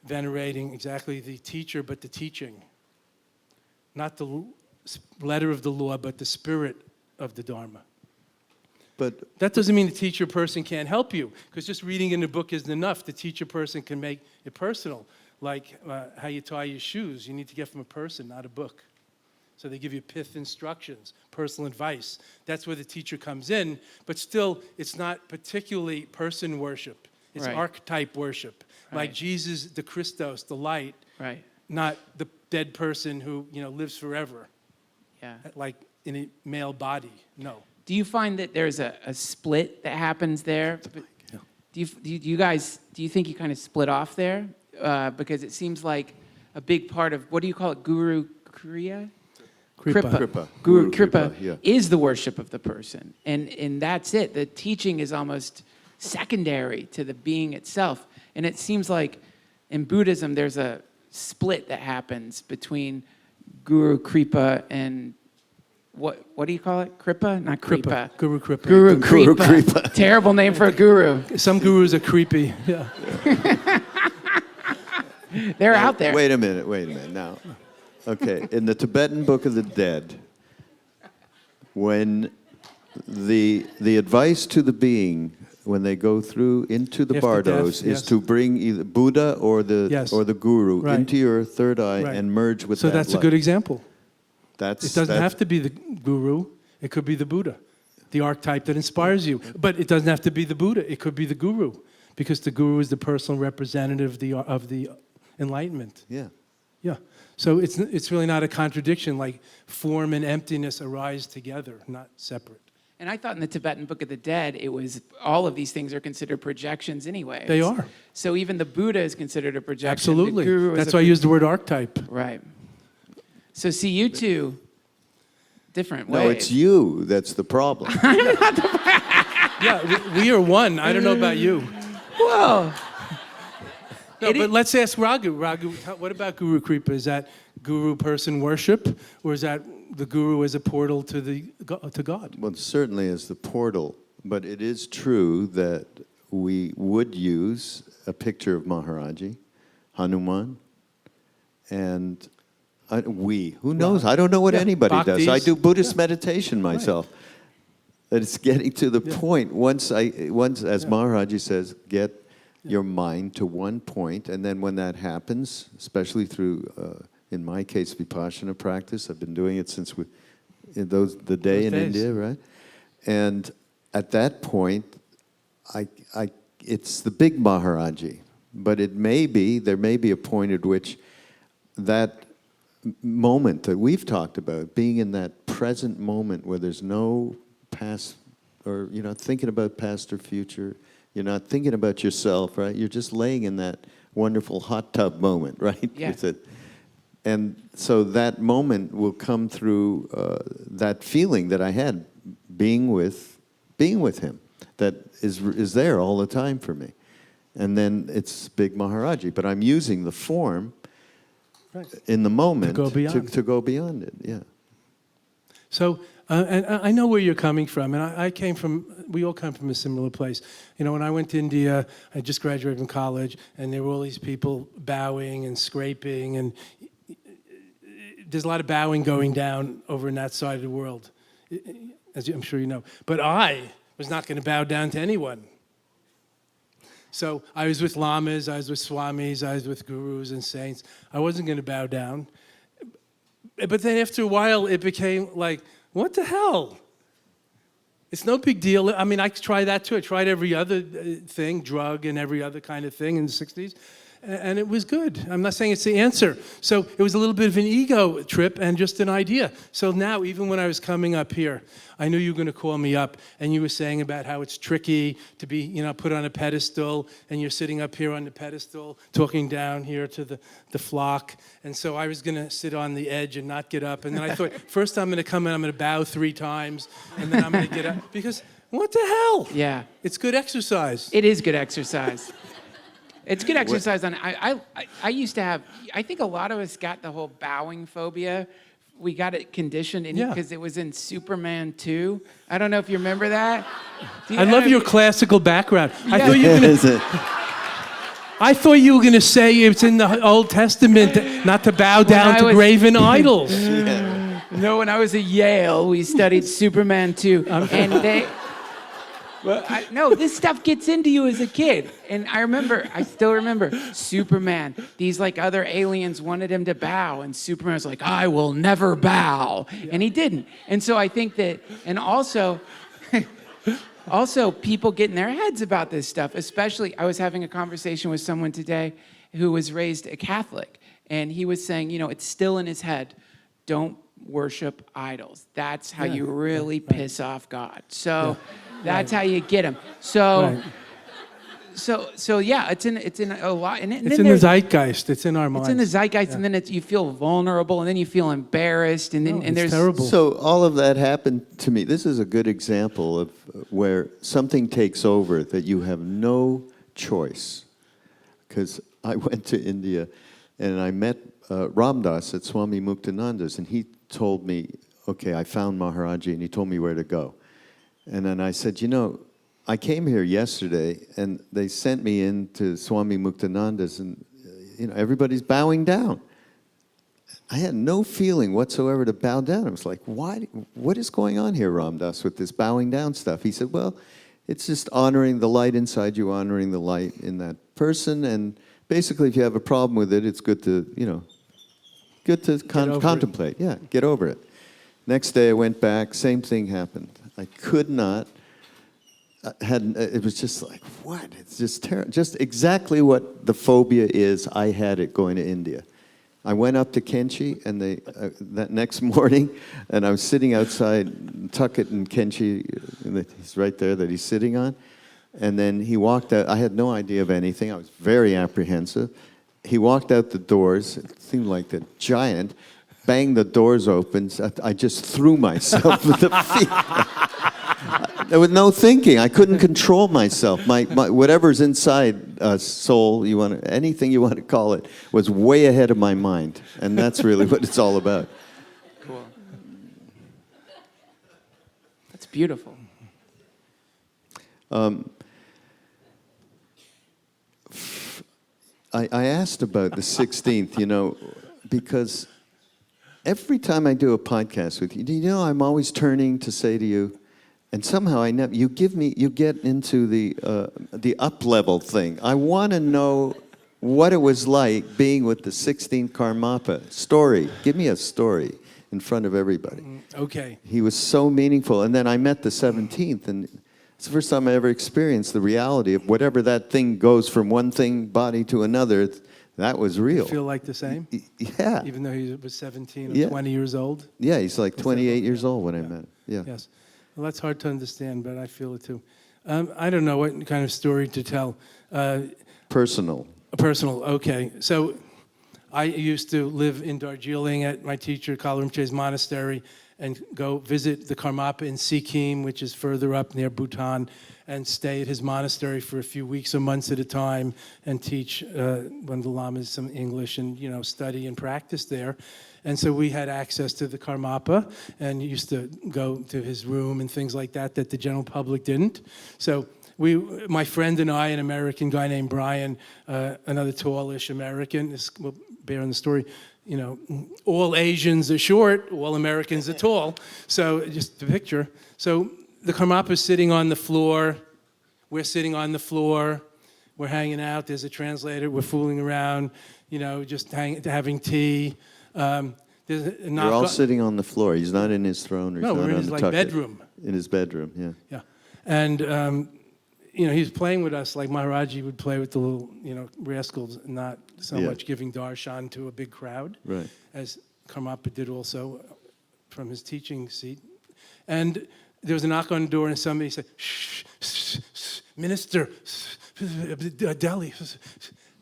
venerating exactly the teacher, but the teaching. Not the letter of the law, but the spirit of the Dharma. But that doesn't mean the teacher person can't help you, because just reading in a book isn't enough. The teacher person can make it personal, like how you tie your shoes. You need to get from a person, not a book. So they give you pith instructions, personal advice. That's where the teacher comes in, but still, it's not particularly person worship. It's archetype worship, like Jesus, the Christos, the light, not the dead person who lives forever, like in a male body. No. Do you find that there's a split that happens there? Do you think you kind of split off there? Because it seems like a big part of, what do you call it, Guru Kriya? Kripa. Guru Kripa yeah. is the worship of the person. And that's it. The teaching is almost secondary to the being itself. And it seems like in Buddhism, there's a split that happens between Guru Kripa and what do you call it? Kripa? Not Kripa. Guru Kripa. Guru Guru Kripa. Kripa. Terrible name for a guru. Some gurus are creepy. Yeah. They're out there. Wait a minute now. Okay, in the Tibetan Book of the Dead, when the advice to the being when they go through into the bardos is to bring either Buddha or the guru into your third eye and merge with that So that's light. a good example. It It doesn't have to be the guru. It could be the Buddha, the archetype that inspires you. But it doesn't have to be the Buddha. It could be the guru, because the guru is the personal representative of the enlightenment. Yeah. Yeah. So it's really not a contradiction. Like form and emptiness arise together, not separate. And I thought in the Tibetan Book of the Dead, it was all of these things are considered projections anyway. They are. So even the Buddha is considered a projection. Absolutely. The guru is That's why I use the word archetype. Right. So see, you two, different ways. No, it's you that's the problem. Yeah, we are one. I don't know about you. Whoa. No, but let's ask Raghu. Raghu, what about Guru Kripa? Is that guru person worship, or is that the guru as a portal to God? Well, certainly as the portal, but it is true that we would use a picture of Maharaji, Hanuman, and who knows? I don't know what anybody does. I do Buddhist meditation myself. That it's getting to the point, once as Maharaji says, get your mind to one point, and then when that happens, especially through, in my case, Vipassana practice, I've been doing it since the day in days. India, right? And at that point, it's the big Maharaji, but there may be a point at which that moment that we've talked about, being in that present moment where there's no past, or you're not thinking about past or future, you're not thinking about yourself, right? You're just laying in that wonderful hot tub moment, right? Yeah. With it. And so that moment will come through that feeling that I had being with him, that is there all the time for me. And then it's big Maharaji, but I'm using the form in the moment to go beyond it. Yeah. So, and I know where you're coming from, and we all come from a similar place. You know, when I went to India, I just graduated from college, and there were all these people bowing and scraping, and there's a lot of bowing going down over in that side of the world, as I'm sure you know. But I was not going to bow down to anyone. So I was with lamas, I was with swamis, I was with gurus and saints. I wasn't going to bow down. But then after a while, it became like, what the hell? It's no big deal. I mean, I tried that too. I tried every other thing, drug and every other kind of thing in the 60s. And it was good. I'm not saying it's the answer. So it was a little bit of an ego trip and just an idea. So now, even when I was coming up here, I knew you were going to call me up, and you were saying about how it's tricky to be, you know, put on a pedestal, and you're sitting up here on the pedestal, talking down here to the flock. And so I was going to sit on the edge and not get up. And then I thought, first I'm going to come in, I'm going to bow 3 times, and then I'm going to get up. Because what the hell? Yeah. It's good exercise. It is good exercise. It's good exercise. I used to have, I think a lot of us got the whole bowing phobia. We got it conditioned because it was in Superman 2. I don't know if you remember that. I love your classical background. Yeah. I thought you were going to say it's in the Old Testament not to bow down to graven idols. No, when I was at Yale, we studied Superman 2. And no, this stuff gets into you as a kid. And I still remember Superman. These like other aliens wanted him to bow. And Superman was like, I will never bow. Yeah. And he didn't. And so I think that, and also people get in their heads about this stuff. Especially, I was having a conversation with someone today who was raised a Catholic. And he was saying, you know, it's still in his head. Don't worship idols. That's how you really piss off God. So that's how you get him. So yeah, it's in a lot. And it's in the zeitgeist. It's in our minds. It's in the zeitgeist, and then you feel vulnerable, and then you feel embarrassed, and then there's terrible. So all of that happened to me. This is a good example of where something takes over that you have no choice. Because I went to India, and I met Ram Dass at Swami Muktananda's, and he told me, okay, I found Maharaji, and he told me where to go. And then I said, you know, I came here yesterday, and they sent me into Swami Muktananda's, and you know, everybody's bowing down. I had no feeling whatsoever to bow down. I was like, why? What is going on here, Ram Dass, with this bowing down stuff? He said, well, it's just honoring the light inside you, honoring the light in that person, and basically, if you have a problem with it, it's good to, you know, contemplate. Yeah, get over it. Next day, I went back. Same thing happened. I could not. It was just like, what? It's just terrible. Just exactly what the phobia is. I had it going to India. I went up to Kenchi, and that next morning, and I was sitting outside Tuckett and Kenchi. He's right there that he's sitting on. And then he walked out. I had no idea of anything. I was very apprehensive. He walked out the doors. It seemed like the giant. Banged the doors open. I just threw myself with the feet. There was no thinking. I couldn't control myself. My whatever's inside soul, anything you want to call it, was way ahead of my mind, and that's really what it's all about. Cool. That's beautiful. I asked about the 16th, you know, because every time I do a podcast with you, do you know I'm always turning to say to you, and somehow you get into the up level thing. I want to know what it was like being with the 16th Karmapa story. Give me a story. in front of everybody. Okay. He was so meaningful. And then I met the 17th, and it's the first time I ever experienced the reality of whatever that thing goes from one thing, body to another. That was real. Feel like the same? Yeah. Even though he was 17 or Yeah. 20 years old? Yeah, he's like 28 years old when I met him. Yeah. Yes. Well, that's hard to understand, but I feel it too. I don't know what kind of story to tell. Personal. Personal, okay. So I used to live in Darjeeling at my teacher, Kala Rinpoche's monastery, and go visit the Karmapa in Sikkim, which is further up near Bhutan, and stay at his monastery for a few weeks or months at a time and teach one of the lamas some English and, study and practice there. And so we had access to the Karmapa and used to go to his room and things like that the general public didn't. So my friend and I, an American guy named Brian, another tallish American, this will bear in the story, all Asians are short, all Americans are tall. So just the picture. So the Karmapa's sitting on the floor. We're sitting on the floor. We're hanging out. There's a translator. We're fooling around, just having tea. You're all sitting on the floor. He's not in his throne. Or No, he's we're not in on his the bedroom. In his bedroom, yeah. Yeah. And, he's playing with us like Maharaji would play with the little, rascals, not so much giving darshan to a big crowd, right, as Karmapa did also from his teaching seat. And there was a knock on the door, and somebody said, "Shh, shh, shh, Minister, Delhi."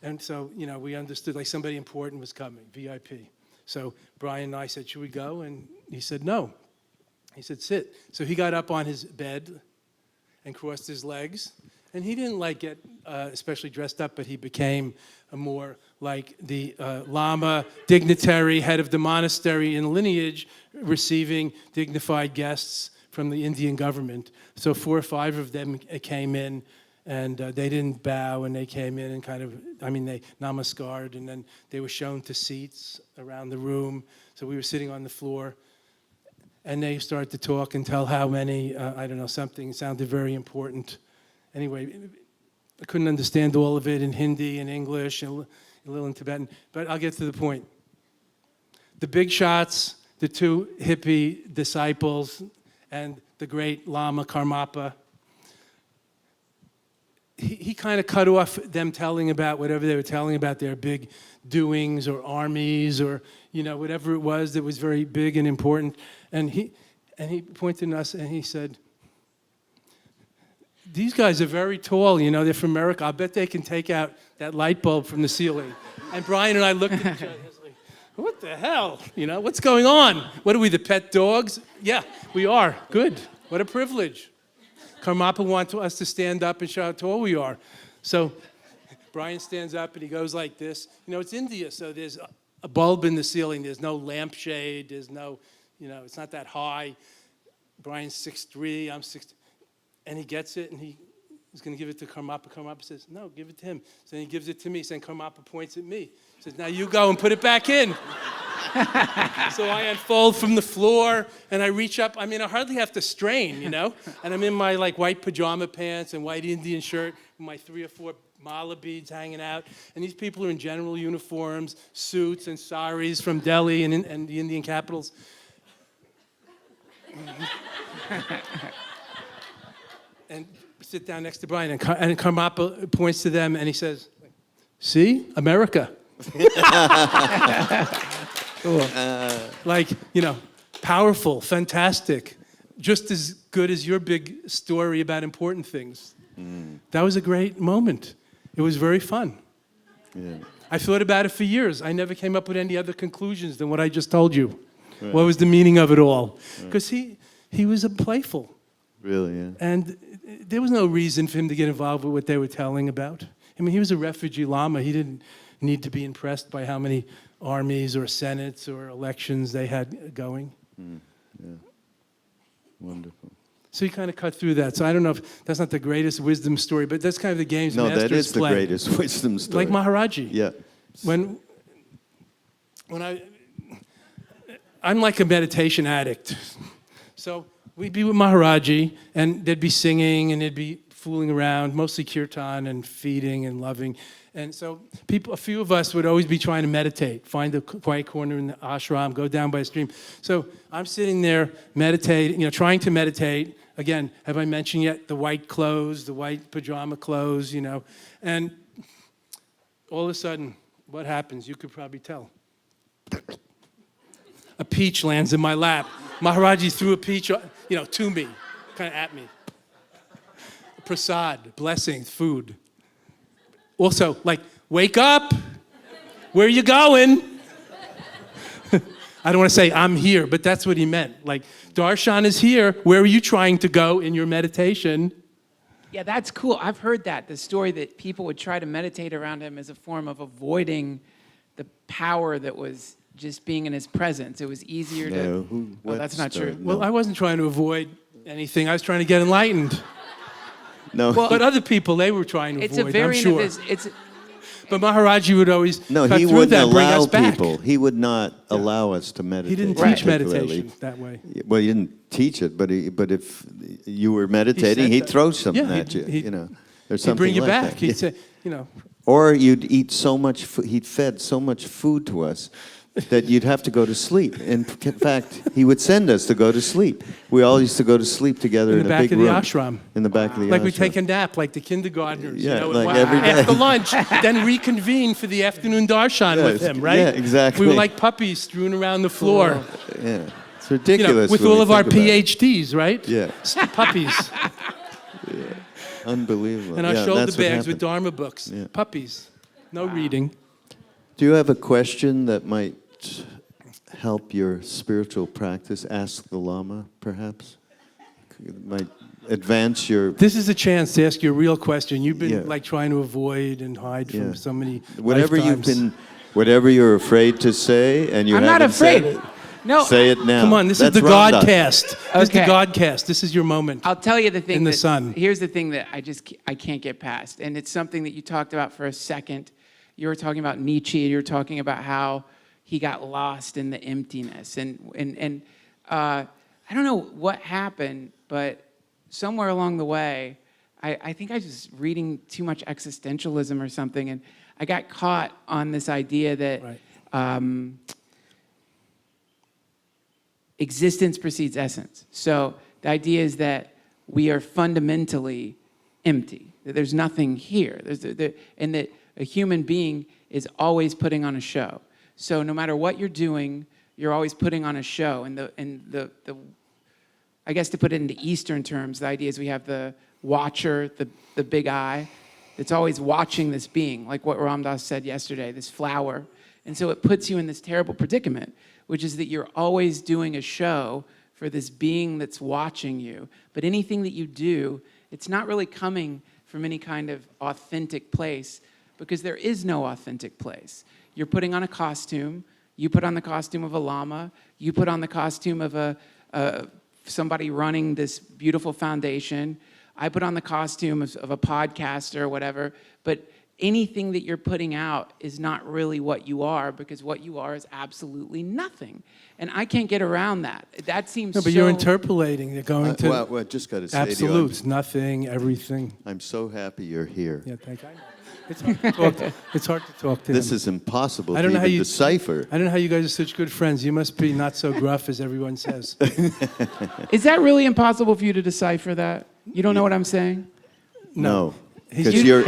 And so, we understood like somebody important was coming, VIP. So Brian and I said, "Should we go?" And he said, "No." He said, "Sit." So he got up on his bed and crossed his legs. And he didn't get especially dressed up, but he became a more like the Lama dignitary, head of the monastery in lineage, receiving dignified guests from the Indian government. So 4 or 5 of them came in, and they didn't bow, and they came in and they namaskared, and then they were shown to seats around the room. So we were sitting on the floor. And they started to talk and tell how many, something sounded very important. Anyway, I couldn't understand all of it in Hindi and English and a little in Tibetan, but I'll get to the point. The big shots, the 2 hippie disciples, and the great Lama Karmapa, he kind of cut off them telling about whatever they were telling about their big doings or armies or, whatever it was that was very big and important. And he pointed at us and he said, "These guys are very tall, they're from America. I bet they can take out that light bulb from the ceiling." And Brian and I looked at each other and was like, "What the hell? What's going on? What are we, the pet dogs?" Yeah, we are. Good. What a privilege. Karmapa wants us to stand up and show how tall we are. So Brian stands up and he goes like this. It's India, so there's a bulb in the ceiling. There's no lampshade. There's no, it's not that high. Brian's 6'3", I'm 6'. And he gets it, and he's going to give it to Karmapa. Karmapa says, "No, give it to him." So he gives it to me. Saying Karmapa points at me. He says, "Now you go and put it back in." So I unfold from the floor, and I reach up. I hardly have to strain, And I'm in my white pajama pants and white Indian shirt, with my 3 or 4 mala beads hanging out. And these people are in general uniforms, suits and saris from Delhi and the Indian capitals. And sit down next to Brian, and Karmapa points to them, and he says, "See, America." Cool. Powerful, fantastic, just as good as your big story about important things. That was a great moment. It was very fun. Yeah. I thought about it for years. I never came up with any other conclusions than what I just told you. Right. What was the meaning of it all? Because he was a playful. Really, yeah. And there was no reason for him to get involved with what they were telling about. He was a refugee Lama. He didn't need to be impressed by how many armies or senates or elections they had going. Yeah. Wonderful. So he kind of cut through that. So I don't know if that's not the greatest wisdom story, but that's kind of the game's masters play. No, that is the greatest wisdom story. Like Maharaji. Yeah. When I'm like a meditation addict. So we'd be with Maharaji, and there'd be singing, and there'd be fooling around, mostly kirtan and feeding and loving. And so a few of us would always be trying to meditate, find a quiet corner in the ashram, go down by a stream. So I'm sitting there meditating, trying to meditate. Again, have I mentioned yet the white clothes, the white pajama clothes, and all of a sudden, what happens? You could probably tell. A peach lands in my lap. Maharaji threw a peach, to me, kind of at me. Prasad, blessings, food. Also, wake up. Where are you going? I don't want to say I'm here, but that's what he meant. Darshan is here. Where are you trying to go in your meditation? Yeah, that's cool. I've heard that, the story that people would try to meditate around him as a form of avoiding the power that was just being in his presence. It was easier to... that's not true. No. Well, I wasn't trying to avoid anything. I was trying to get enlightened. No. But other people, they were trying to avoid, I'm sure. But Maharaji would always cut he through wouldn't that and bring allow us back. people. He would not allow us to meditate. He didn't teach particularly. meditation that way. Well, he didn't teach it, but if you were meditating, he'd throw something at you. There's something he'd bring you like back. that. He'd say, Or you'd eat so much food. He'd fed so much food to us that you'd have to go to sleep. In fact, he would send us to go to sleep. We all used to go to sleep together in a big room. In the back of the ashram. In the back of the ashram. Like we take a nap, like the kindergartners. Yeah, every day. After lunch, then reconvene for the afternoon darshan with him, right? Yeah, exactly. We were like puppies strewn around the floor. Yeah, it's ridiculous. With all of our PhDs, right? Yeah. Puppies. Yeah. Unbelievable. And our shoulder that's what bags with happened. Dharma books. Yeah. Puppies. No reading. Do you have a question that might help your spiritual practice? Ask the Lama, perhaps? It might advance your... This is a chance to ask you a real question. You've been trying to avoid and hide from so many lifetimes. Whatever you're afraid to say, and you I'm haven't not afraid. said it, No. say it now. Come on, this is the Ram Dass. Godcast. This is the Godcast. This is your moment. I'll tell you the thing. In the sun. Here's the thing that I can't get past, and it's something that you talked about for a second. You were talking about Nietzsche, and you were talking about how he got lost in the emptiness, and I don't know what happened, but somewhere along the way, I think I was just reading too much existentialism or something, and I got caught on this idea that existence precedes essence. So the idea is that we are fundamentally empty, that there's nothing here, and that a human being is always putting on a show. So no matter what you're doing, you're always putting on a show. And the I guess to put it into Eastern terms, the idea is we have the watcher, the big eye, that's always watching this being, like what Ram Dass said yesterday, this flower. And so it puts you in this terrible predicament, which is that you're always doing a show for this being that's watching you. But anything that you do, it's not really coming from any kind of authentic place, because there is no authentic place. You're putting on a costume. You put on the costume of a lama. You put on the costume of somebody running this beautiful foundation. I put on the costume of a podcaster or whatever. But anything that you're putting out is not really what you are, because what you are is absolutely nothing. And I can't get around that. That seems No, but you're interpolating. You're going to well, just got to say absolutes, nothing, everything. I'm so happy you're here. Yeah, thank you. It's hard to talk to, it's hard to talk to This him. is impossible I don't to know how even you decipher. I don't know how you guys are such good friends. You must be not so gruff as everyone says. Is that really impossible for you to decipher that? You don't know what I'm saying? No. He's Because you're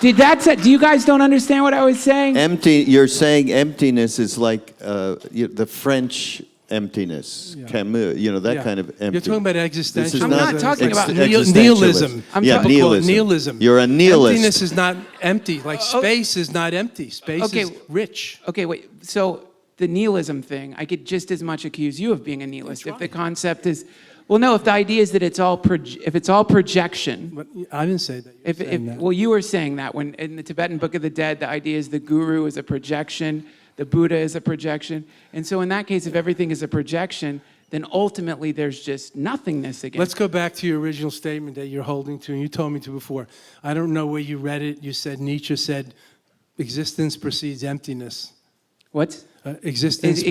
Do you guys don't understand what I was saying? empty. You're saying emptiness is like the French emptiness, Camus, that kind of empty. You're talking about existentialism. I'm not talking about nihilism. I'm yeah, talking nihilism. Nihilism. You're a nihilist. Emptiness is not empty. Like space is not empty. Space is rich. Okay, wait. So the nihilism thing, I could just as much accuse you of being a nihilist if the concept is, well, no, if the idea is that it's all projection. But I didn't say that. Well, you were saying that when in the Tibetan Book of the Dead, the idea is the guru is a projection, the Buddha is a projection. And so in that case, if everything is a projection, then ultimately there's just nothingness again. Let's go back to your original statement that you're holding to, and you told me to before. I don't know where you read it. You said Nietzsche said, existence precedes emptiness. What? Existence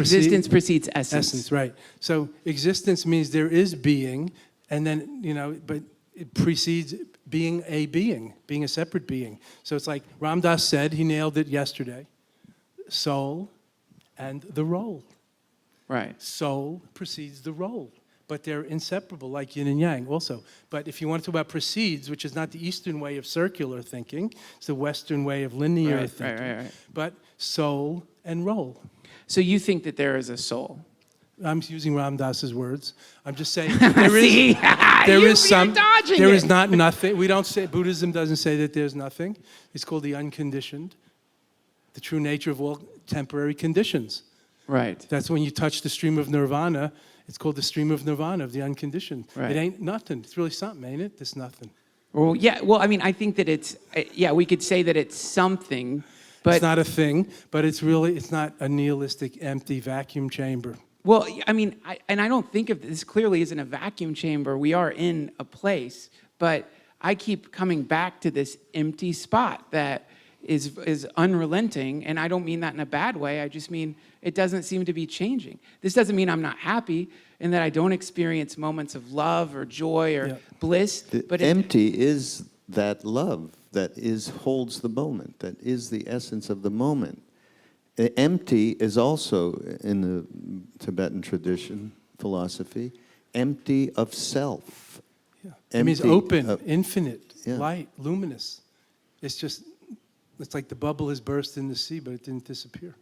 precedes essence. Essence, right. So existence means there is being, and then, but it precedes being a separate being. So it's like Ram Dass said, he nailed it yesterday, soul and the role. Right. Soul precedes the role, but they're inseparable, like yin and yang also. But if you want to talk about precedes, which is not the Eastern way of circular thinking, it's the Western way of linear thinking. Right. But soul and role. So you think that there is a soul? I'm using Ram Dass's words. I'm just saying See? there is some. Dodging There it. is not nothing. We don't say Buddhism doesn't say that there's nothing. It's called the unconditioned, the true nature of all temporary conditions. Right. That's when you touch the stream of nirvana. It's called the stream of nirvana, of the unconditioned. Right. It ain't nothing. It's really something, ain't it? It's nothing. Well, yeah. Well, I mean, I think that it's we could say that it's something, but It's not a thing, but it's not a nihilistic, empty vacuum chamber. well, I mean, I don't think of this clearly isn't a vacuum chamber. We are in a place, but I keep coming back to this empty spot that is unrelenting, and I don't mean that in a bad way. I just mean it doesn't seem to be changing. This doesn't mean I'm not happy and that I don't experience moments of love or joy or bliss. But empty is that love that holds the moment, that is the essence of the moment. Empty is also, in the Tibetan tradition, philosophy, empty of self. Yeah. It means Empty open, of- infinite, Yeah. light, luminous. It's like the bubble has burst in the sea, but it didn't disappear.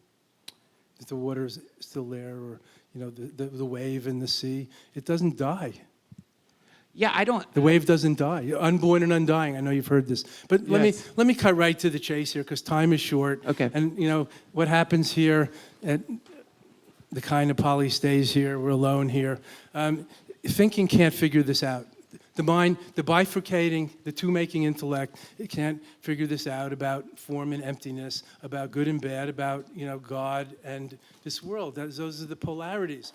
If the water is still there, or the wave in the sea, it doesn't die. yeah, I don't. The wave doesn't die. You're unborn and undying. I know you've heard this, but Yes. let me cut right to the chase here, because time is short. Okay. And what happens here at the kind of poly stays here. We're alone here. Thinking can't figure this out. The mind, the bifurcating, the two-making intellect, it can't figure this out about form and emptiness, about good and bad, about God and this world. Those are the polarities.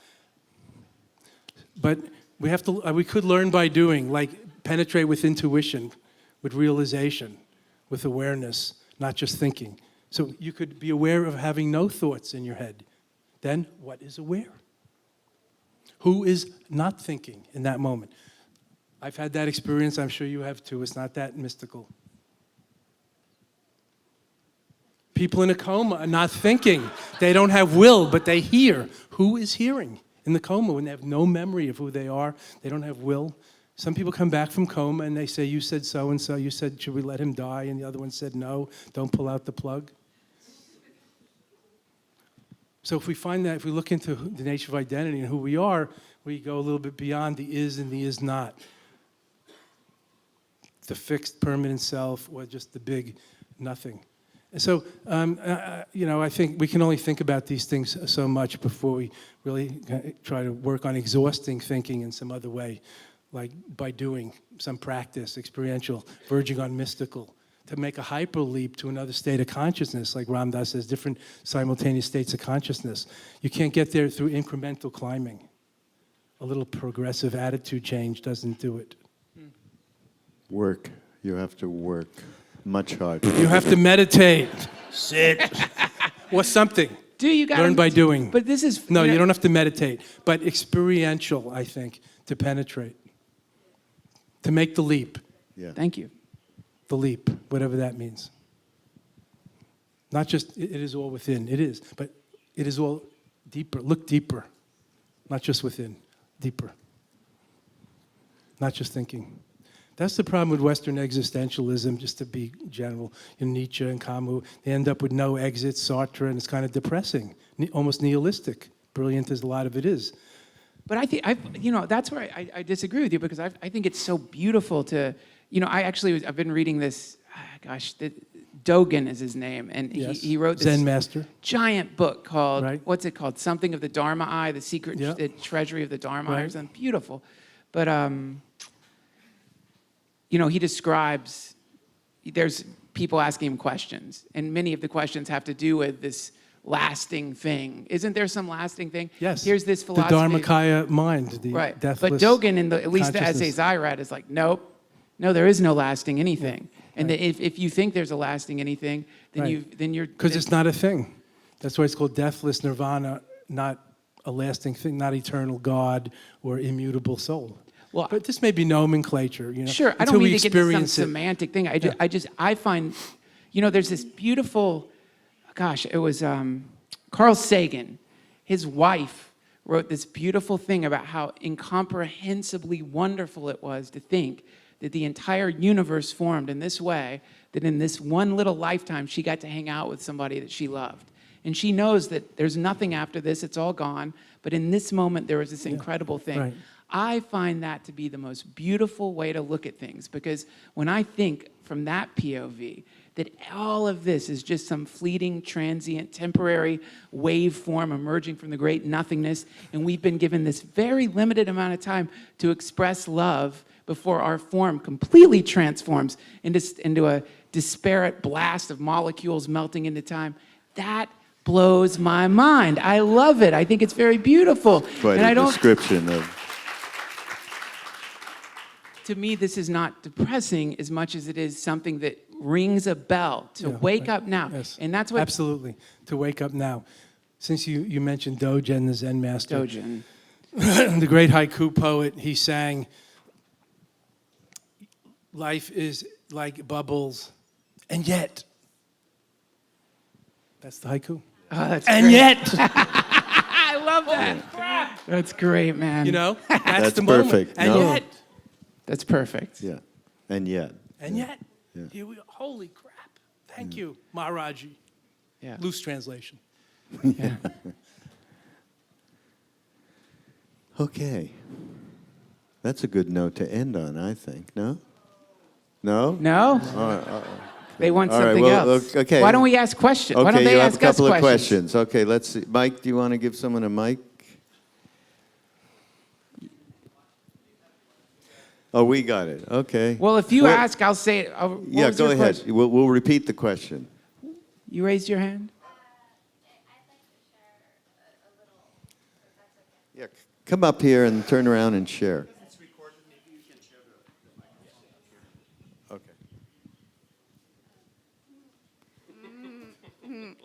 But we could learn by doing, like penetrate with intuition, with realization, with awareness, not just thinking. So you could be aware of having no thoughts in your head. Then what is aware? Who is not thinking in that moment? I've had that experience. I'm sure you have too. It's not that mystical. People in a coma are not thinking. They don't have will, but they hear. Who is hearing in the coma when they have no memory of who they are? They don't have will. Some people come back from coma and they say, you said so-and-so. You said, should we let him die? And the other one said, no, don't pull out the plug. So if we find that, if we look into the nature of identity and who we are, we go a little bit beyond the is and the is not. The fixed, permanent self, or just the big nothing. And so, I think we can only think about these things so much before we really try to work on exhausting thinking in some other way, like by doing some practice, experiential, verging on mystical, to make a hyper leap to another state of consciousness, like Ram Dass says, different simultaneous states of consciousness. You can't get there through incremental climbing. A little progressive attitude change doesn't do it. Work. You have to work much harder. You have to meditate, sit, or something. Do you guys Learn by doing. But this is No, you don't have to meditate, but experiential, I think, to penetrate, to make the leap. Yeah. Thank you. The leap, whatever that means. Not just, it is all within, it is, but it is all deeper. Look deeper, not just within, deeper. Not just thinking. That's the problem with Western existentialism, just to be general. Nietzsche and Camus, they end up with no exit, Sartre, and it's kind of depressing, almost nihilistic, brilliant as a lot of it is. But I think, that's where I disagree with you, because I think it's so beautiful to, I've been reading this, Dogen is his name, and Yes. he wrote this Zen master. giant book called, Right. what's it called? Something of the Dharma Eye, the secret Yeah. the treasury of the Dharma Eye, or Right. something beautiful. But, he describes, there's people asking him questions, and many of the questions have to do with this lasting thing. Isn't there some lasting thing? Yes. Here's this philosophy. The Dharmakaya mind, the Right. deathless But Dogen, at least the consciousness. essays I read, is like, nope, no, there is no lasting anything. And that if you think there's a lasting anything, then Right. you're Because it's not a thing. That's why it's called deathless nirvana, not a lasting thing, not eternal God or immutable soul. Well, but this may be nomenclature, Sure, I until don't we mean to get to some experience it. semantic thing. I find, there's this beautiful, it was Carl Sagan. His wife wrote this beautiful thing about how incomprehensibly wonderful it was to think that the entire universe formed in this way, that in this one little lifetime she got to hang out with somebody that she loved. And she knows that there's nothing after this, it's all gone, but in this moment there was this incredible thing. Right. I find that to be the most beautiful way to look at things, because when I think from that POV, that all of this is just some fleeting, transient, temporary waveform emerging from the great nothingness, and we've been given this very limited amount of time to express love before our form completely transforms into a disparate blast of molecules melting into time. That blows my mind. I love it. I think it's very beautiful. Quite and a I don't, description of... To me, this is not depressing as much as it is something that rings a bell to wake up now. Yes. And that's what... Absolutely, to wake up now. Since you mentioned Dogen, the Zen master. Dogen. The great haiku poet, he sang, life is like bubbles, and yet. That's the haiku. Oh, that's And great. yet. I love that. That's great, man. That's the perfect. moment. And No. yet. That's perfect. Yeah, and yet. And yet. Yeah. Here we, holy crap. Thank you, Maharaji. Yeah. Loose translation. Yeah. Okay. That's a good note to end on, I think. No? No? No? They want All right, something well, else. okay. Why don't we ask questions? Why don't Okay, they you have ask a couple us of questions? questions. Okay, let's see. Mike, do you want to give someone a mic? Oh, we got it. Okay. Well, if you What- ask, I'll say it. What Yeah, was go your ahead. question? We'll repeat the question. You raised your hand? Yeah, come up here and turn around and share. Okay.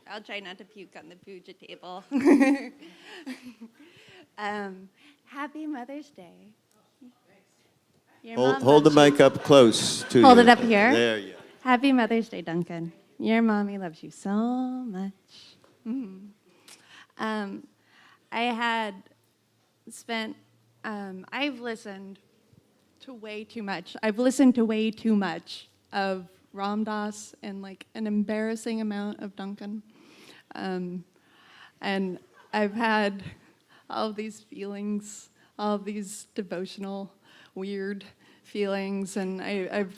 I'll try not to puke on the puja table. Happy Mother's Day. Your mom Hold the loves you. mic up close to you. Hold it up here. There you go. Happy Mother's Day, Duncan. Your mommy loves you so much. I had spent, I've listened to way too much. I've listened to way too much of Ram Dass and like an embarrassing amount of Duncan. And I've had all of these feelings, all of these devotional, weird feelings, and I've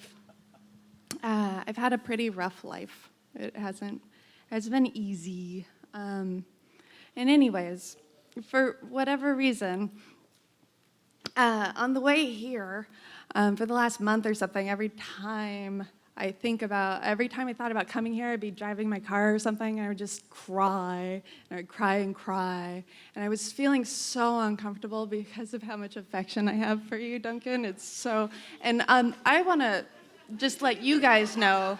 had a pretty rough life. It hasn't been easy. And anyways, for whatever reason, on the way here, for the last month or something, every time I thought about coming here, I'd be driving my car or something, and I would just cry, and I'd cry and cry. And I was feeling so uncomfortable because of how much affection I have for you, Duncan. It's so, and I want to just let you guys know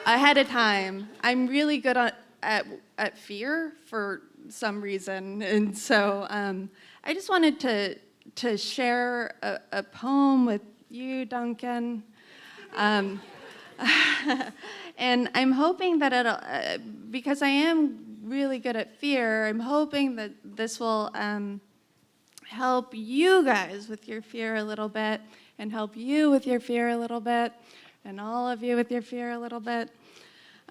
ahead of time, I'm really good at fear for some reason. And so I just wanted to share a poem with you, Duncan. And I'm hoping that it'll, because I am really good at fear, I'm hoping that this will help you guys with your fear a little bit, and help you with your fear a little bit, and all of you with your fear a little bit.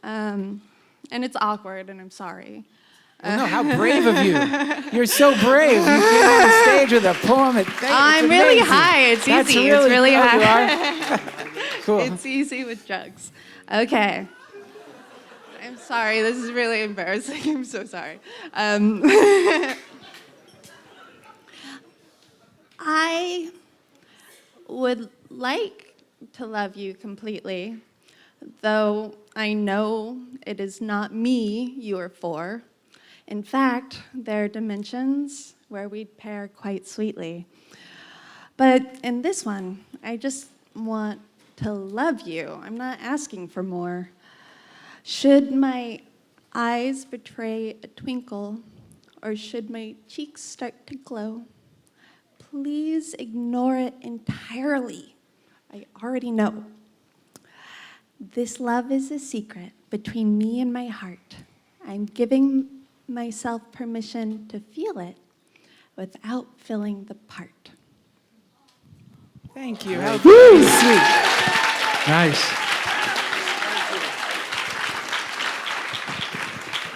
And it's awkward, and I'm sorry. Well, no, how brave of you. You're so brave. You came on the stage with a poem. I'm really high. It's That's easy. It's really oh, you high. are? Cool. It's easy with drugs. Okay. I'm sorry. This is really embarrassing. I'm so sorry. I would like to love you completely, though I know it is not me you are for. In fact, there are dimensions where we'd pair quite sweetly. But in this one, I just want to love you. I'm not asking for more. Should my eyes betray a twinkle, or should my cheeks start to glow? please ignore it entirely. I already know. This love is a secret between me and my heart. I'm giving myself permission to feel it without filling the part. Thank you. How very sweet. Nice.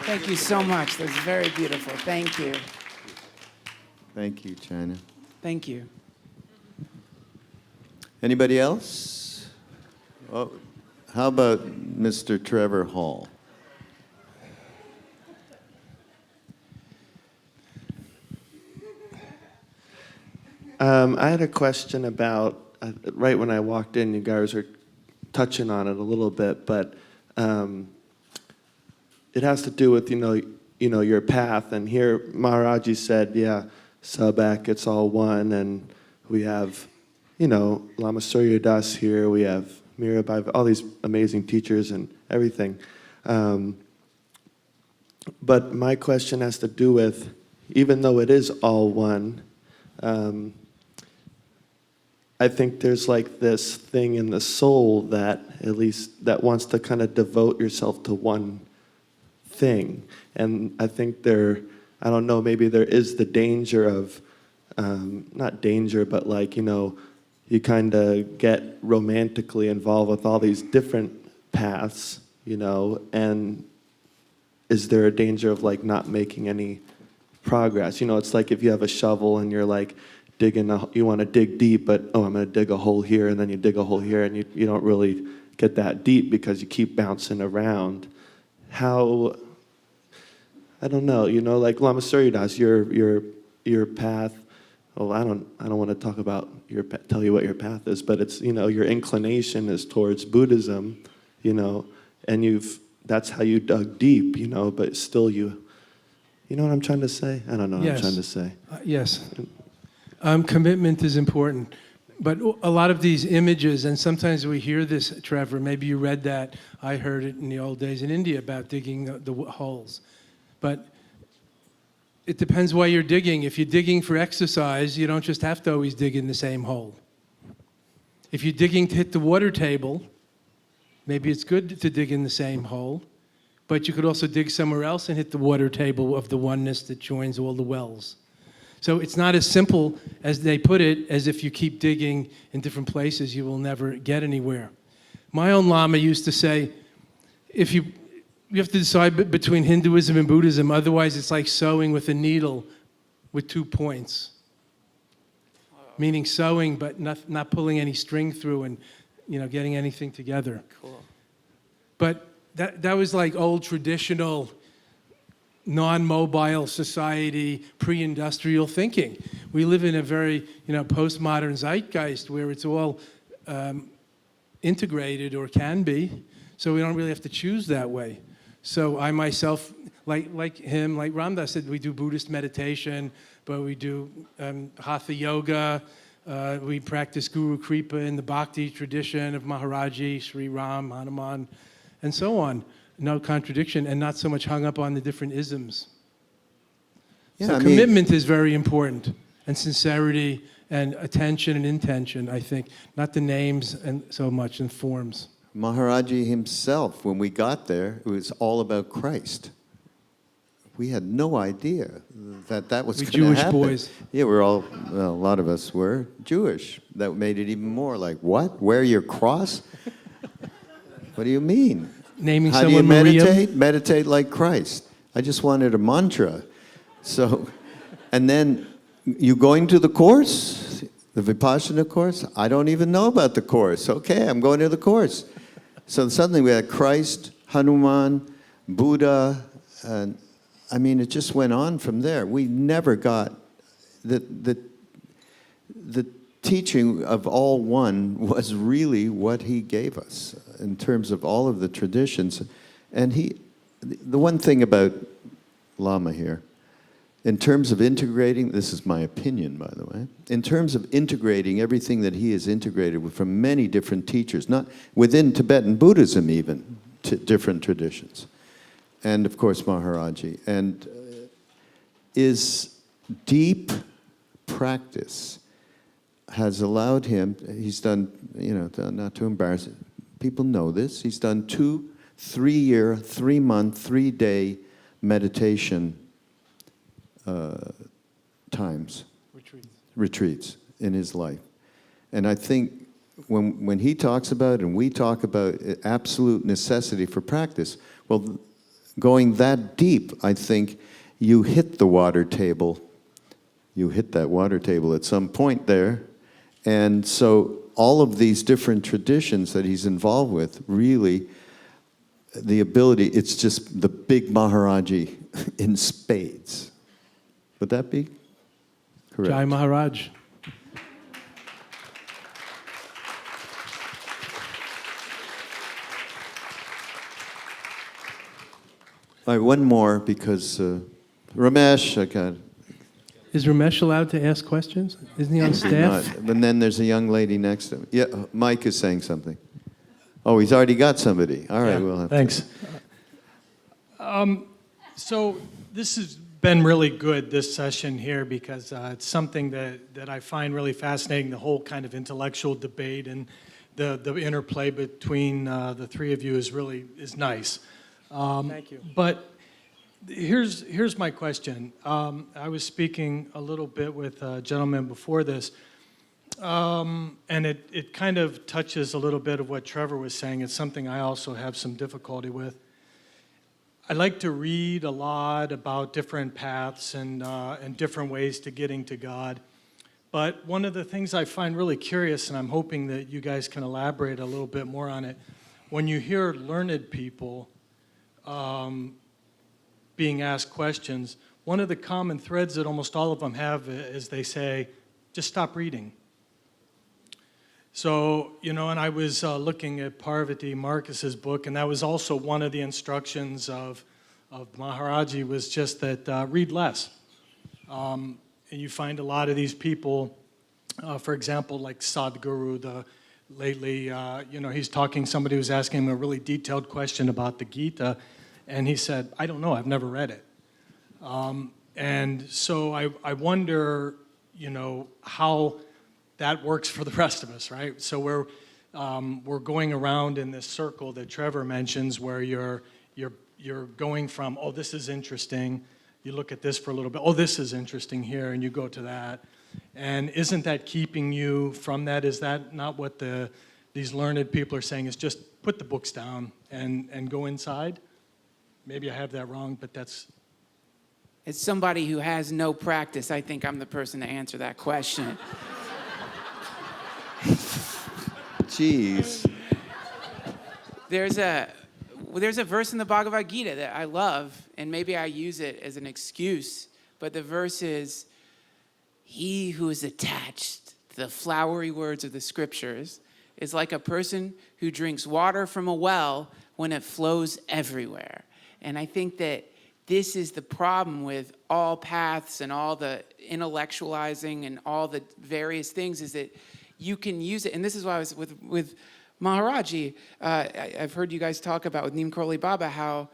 Thank you so much. That's very beautiful. Thank you. Thank you, China. Thank you. Anybody else? Oh, how about Mr. Trevor Hall? I had a question about, right when I walked in, you guys were touching on it a little bit, but it has to do with, your path. And here Maharaji said, yeah, Sabak, it's all one. And we have, Lama Surya Das here. We have Mirabai, all these amazing teachers and everything. But my question has to do with, even though it is all one, I think there's like this thing in the soul that at least that wants to kind of devote yourself to one thing. And I think I don't know, maybe there is the danger of, not danger, but like, you kind of get romantically involved with all these different paths, and is there a danger of like not making any progress? It's like if you have a shovel and you're like, you want to dig deep, but I'm going to dig a hole here, and then you dig a hole here, and you don't really get that deep because you keep bouncing around. How, I don't know, like Lama Surya Das, your path. Well, I don't want to talk about tell you what your path is, but it's your inclination is towards Buddhism, and that's how you dug deep, but still you know what I'm trying to say? I don't know what I'm trying to say. Yes. Commitment is important. But a lot of these images, and sometimes we hear this, Trevor, maybe you read that, I heard it in the old days in India about digging the holes. But it depends why you're digging. If you're digging for exercise, you don't just have to always dig in the same hole. If you're digging to hit the water table, maybe it's good to dig in the same hole, but you could also dig somewhere else and hit the water table of the oneness that joins all the wells. So it's not as simple as they put it, as if you keep digging in different places, you will never get anywhere. My own Lama used to say, if you have to decide between Hinduism and Buddhism, otherwise it's like sewing with a needle with 2 points. Meaning sewing, but not pulling any string through and getting anything together. Cool. But that was like old traditional non-mobile society, pre-industrial thinking. We live in a very, postmodern zeitgeist where it's all integrated, or can be, so we don't really have to choose that way. So I myself, like him, like Ram Dass said, we do Buddhist meditation, but we do Hatha yoga, we practice Guru Kripa in the Bhakti tradition of Maharaji, Sri Ram, Hanuman, and so on. No contradiction, and not so much hung up on the different isms. Yeah, So commitment is very important, and sincerity, and attention and intention, I think, not the names and so much, and forms. Maharaji himself, when we got there, it was all about Christ. We had no idea that was going to happen. Jewish boys. Yeah, a lot of us were Jewish. That made it even more like, what? Wear your cross? What do you mean? Naming How do you someone Maria. meditate? Meditate like Christ. I just wanted a mantra. So, and then you going to the course, the Vipassana course? I don't even know about the course. Okay, I'm going to the course. So suddenly we had Christ, Hanuman, Buddha, and it just went on from there. We never got the teaching of all one was really what he gave us in terms of all of the traditions. And the one thing about Lama here, in terms of integrating, this is my opinion, by the way, in terms of integrating everything that he has integrated from many different teachers, not within Tibetan Buddhism even, to different traditions, and of course Maharaji, and is deep practice has allowed him, he's done, not to embarrass it, people know this, he's done 2 3-year, 3-month, 3-day meditation times, retreats in his life. And I think when he talks about and we talk about absolute necessity for practice, well, going that deep, I think you hit the water table. You hit that water table at some point there. And so all of these different traditions that he's involved with, really, the ability, it's just the big Maharaji in spades. Would that be correct? Jai Maharaj. All right, one more, because Ramesh, Is Ramesh allowed to ask questions? Isn't he on staff? not, but then there's a young lady next to him. Yeah, Mike is saying something. Oh, he's already got somebody. All right, we'll have Thanks. So this has been really good, this session here, because it's something that I find really fascinating, the whole kind of intellectual debate and the interplay between the three of you is nice. Thank you. But here's my question. I was speaking a little bit with a gentleman before this, and it kind of touches a little bit of what Trevor was saying. It's something I also have some difficulty with. I like to read a lot about different paths and different ways to getting to God. But one of the things I find really curious, and I'm hoping that you guys can elaborate a little bit more on it, when you hear learned people being asked questions, one of the common threads that almost all of them have is they say, just stop reading. So, and I was looking at Parvati Marcus's book, and that was also one of the instructions of Maharaji was just that read less. And you find a lot of these people, for example, like Sadhguru, lately, he's talking, somebody was asking him a really detailed question about the Gita, and he said, I don't know, I've never read it. And so I wonder, how that works for the rest of us, right? So we're going around in this circle that Trevor mentions, where you're going from, oh, this is interesting, you look at this for a little bit, oh, this is interesting here, and you go to that. And isn't that keeping you from that? Is that not what these learned people are saying, is just put the books down and go inside? Maybe I have that wrong, but that's... As somebody who has no practice, I think I'm the person to answer that question. Jeez. There's a verse in the Bhagavad Gita that I love, and maybe I use it as an excuse, but the verse is, he who is attached to the flowery words of the scriptures is like a person who drinks water from a well when it flows everywhere. And I think that this is the problem with all paths and all the intellectualizing and all the various things, is that you can use it. And this is why I was with Maharaji. I've heard you guys talk about with Neem Karoli Baba how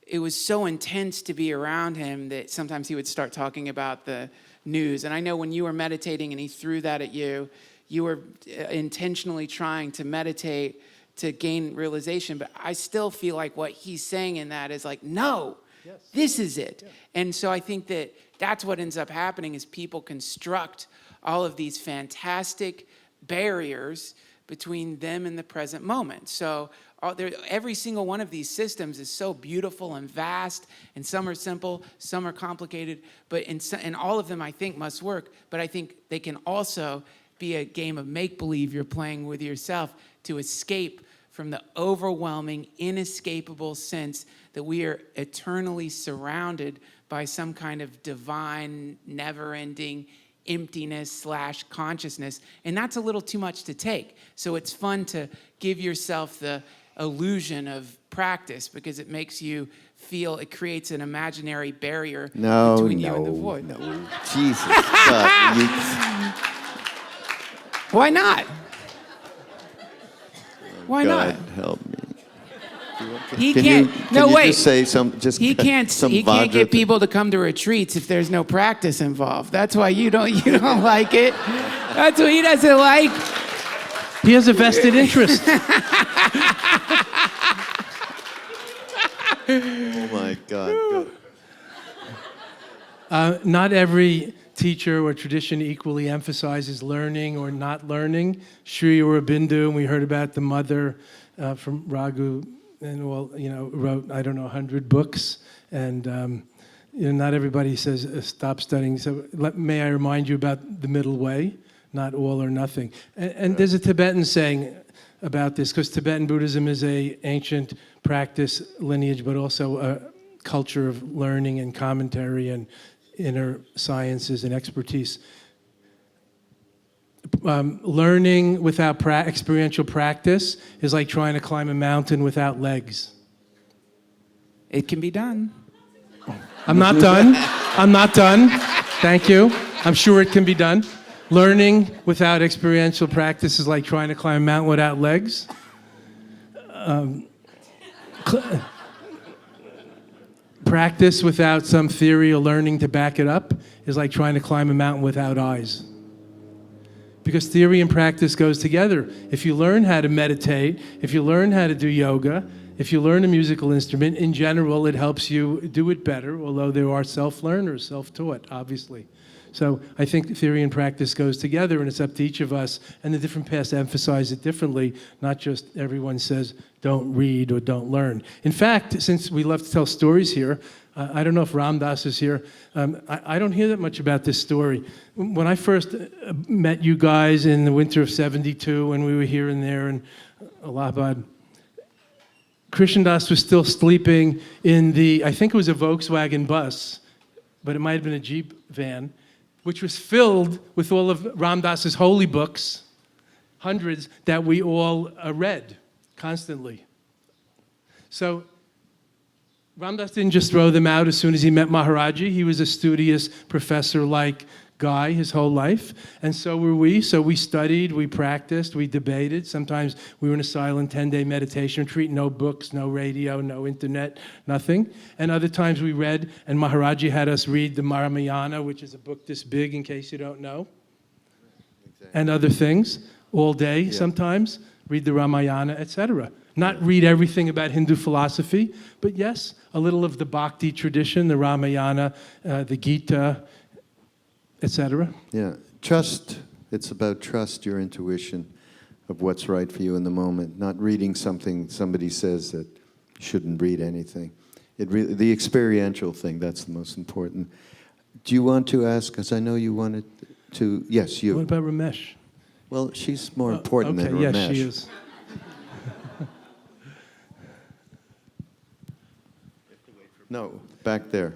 it was so intense to be around him that sometimes he would start talking about the news. And I know when you were meditating and he threw that at you, you were intentionally trying to meditate to gain realization. But I still feel like what he's saying in that is like, no, yes, this is it. Yeah. And so I think that that's what ends up happening, is people construct all of these fantastic barriers between them and the present moment. So every single one of these systems is so beautiful and vast, and some are simple, some are complicated, but and all of them, I think, must work. But I think they can also be a game of make-believe you're playing with yourself to escape from the overwhelming, inescapable sense that we are eternally surrounded by some kind of divine, never-ending emptiness / consciousness, and that's a little too much to take. So it's fun to give yourself the illusion of practice, because it makes you feel, it creates an imaginary barrier between you and the void. No, Jesus. God, Why not? Why God not? help me. He Can can't. you, can no, you wait. just say some, just He can't. some He can't Vajra get people to come to retreats if there's no practice involved. That's why you don't. You don't like it. That's what he doesn't like. He has a vested interest. Oh my God. Not every teacher or tradition equally emphasizes learning or not learning. Sri Aurobindo, and we heard about the mother from Raghu, and wrote, I don't know, 100 books. And not everybody says stop studying. So may I remind you about the middle way, not all or nothing. And there's a Tibetan saying about this, because Tibetan Buddhism is a ancient practice lineage, but also a culture of learning and commentary and inner sciences and expertise. Learning without experiential practice is like trying to climb a mountain without legs. It can be done. I'm not done. I'm not done. Thank you. I'm sure it can be done. Learning without experiential practice is like trying to climb a mountain without legs. Practice without some theory or learning to back it up is like trying to climb a mountain without eyes. Because theory and practice goes together. If you learn how to meditate, if you learn how to do yoga, if you learn a musical instrument, in general, it helps you do it better, although there are self-learners, self-taught, obviously. So I think theory and practice goes together, and it's up to each of us, and the different paths emphasize it differently, not just everyone says, don't read or don't learn. In fact, since we love to tell stories here, I don't know if Ram Dass is here. I don't hear that much about this story. When I first met you guys in the winter of '72, when we were here and there in Allahabad, Krishna Das was still sleeping in I think it was a Volkswagen bus, but it might have been a Jeep van, which was filled with all of Ram Dass's holy books, hundreds that we all read constantly. So Ram Dass didn't just throw them out as soon as he met Maharaji. He was a studious professor-like guy his whole life, and so were we. So we studied, we practiced, we debated. Sometimes we were in a silent 10-day meditation retreat, no books, no radio, no internet, nothing. And other times we read, and Maharaji had us read the Ramayana, which is a book this big, in case you don't know, and other things, all day sometimes, read the Ramayana, etc. Not read everything about Hindu philosophy, but yes, a little of the Bhakti tradition, the Ramayana, the Gita, etc. Yeah, trust. It's about trust your intuition of what's right for you in the moment, not reading something somebody says that you shouldn't read anything. The experiential thing, that's the most important. Do you want to ask, because I know you wanted to, yes, you. What about Ramesh? Well, she's more important okay, than Ramesh. yes, she is. No, back there.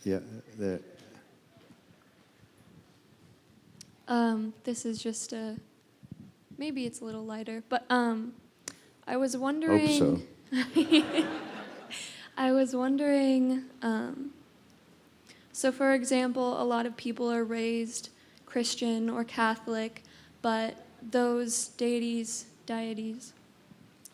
Yeah, there. This is just maybe it's a little lighter, but I was wondering. Hope so. I was wondering, so for example, a lot of people are raised Christian or Catholic, but those deities,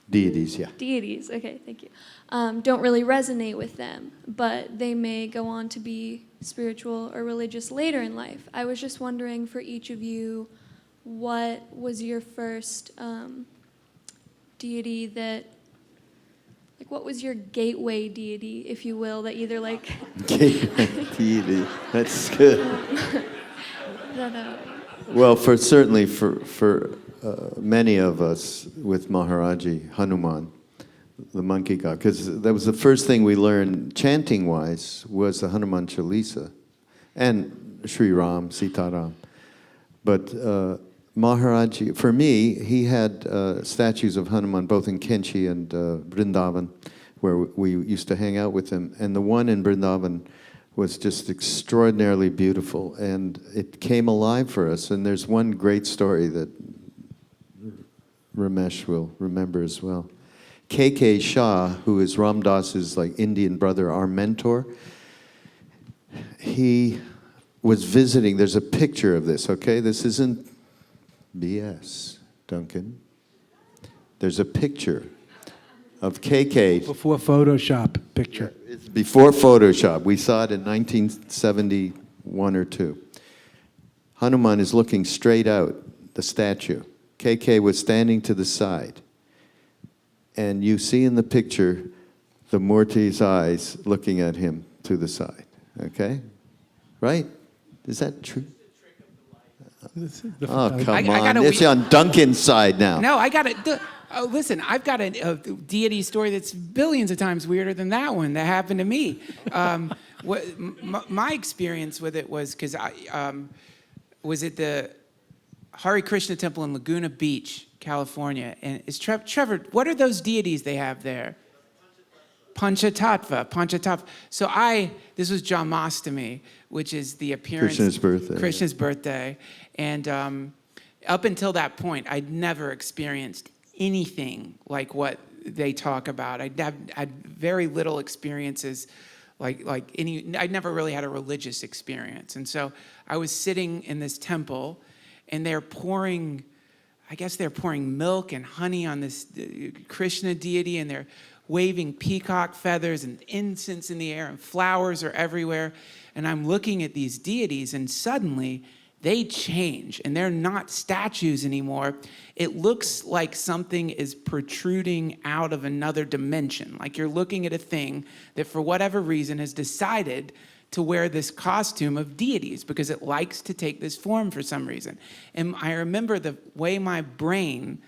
Deities, yeah. deities, okay, thank you, don't really resonate with them, but they may go on to be spiritual or religious later in life. I was just wondering for each of you, what was your first deity that, like, what was your gateway deity, if you will, that either like... Gateway deity, that's good. that, Well, certainly for many of us with Maharaji, Hanuman, the monkey god, because that was the first thing we learned chanting-wise was the Hanuman Chalisa and Sri Ram, Sita Ram. But Maharaji, for me, he had statues of Hanuman both in Kenchi and Vrindavan, where we used to hang out with him. And the one in Vrindavan was just extraordinarily beautiful, and it came alive for us. And there's one great story that Ramesh will remember as well. K.K. Shah, who is Ram Dass's like Indian brother, our mentor, he was visiting. There's a picture of this, okay? This isn't BS, Duncan. There's a picture of KK. Before Photoshop picture. It's before Photoshop. We saw it in 1971 or 2. Hanuman is looking straight out, the statue. KK was standing to the side. And you see in the picture the Murti's eyes looking at him to the side. Okay? Right? Is that true? Oh, come on. It's on Duncan's side now. No, I got it. Listen, I've got a deity story that's billions of times weirder than that one that happened to me. My experience with it was because I was at the Hare Krishna Temple in Laguna Beach, California. And is Trevor, what are those deities they have there? Panchatattva. So this was Janmashtami, which is the appearance. Krishna's birthday. And up until that point, I'd never experienced anything like what they talk about. I'd had very little experiences I'd never really had a religious experience. And so I was sitting in this temple and they're pouring milk and honey on this Krishna deity, and they're waving peacock feathers and incense in the air, and flowers are everywhere. And I'm looking at these deities, and suddenly they change, and they're not statues anymore. It looks like something is protruding out of another dimension, like you're looking at a thing that for whatever reason has decided to wear this costume of deities because it likes to take this form for some reason. And I remember the way my brain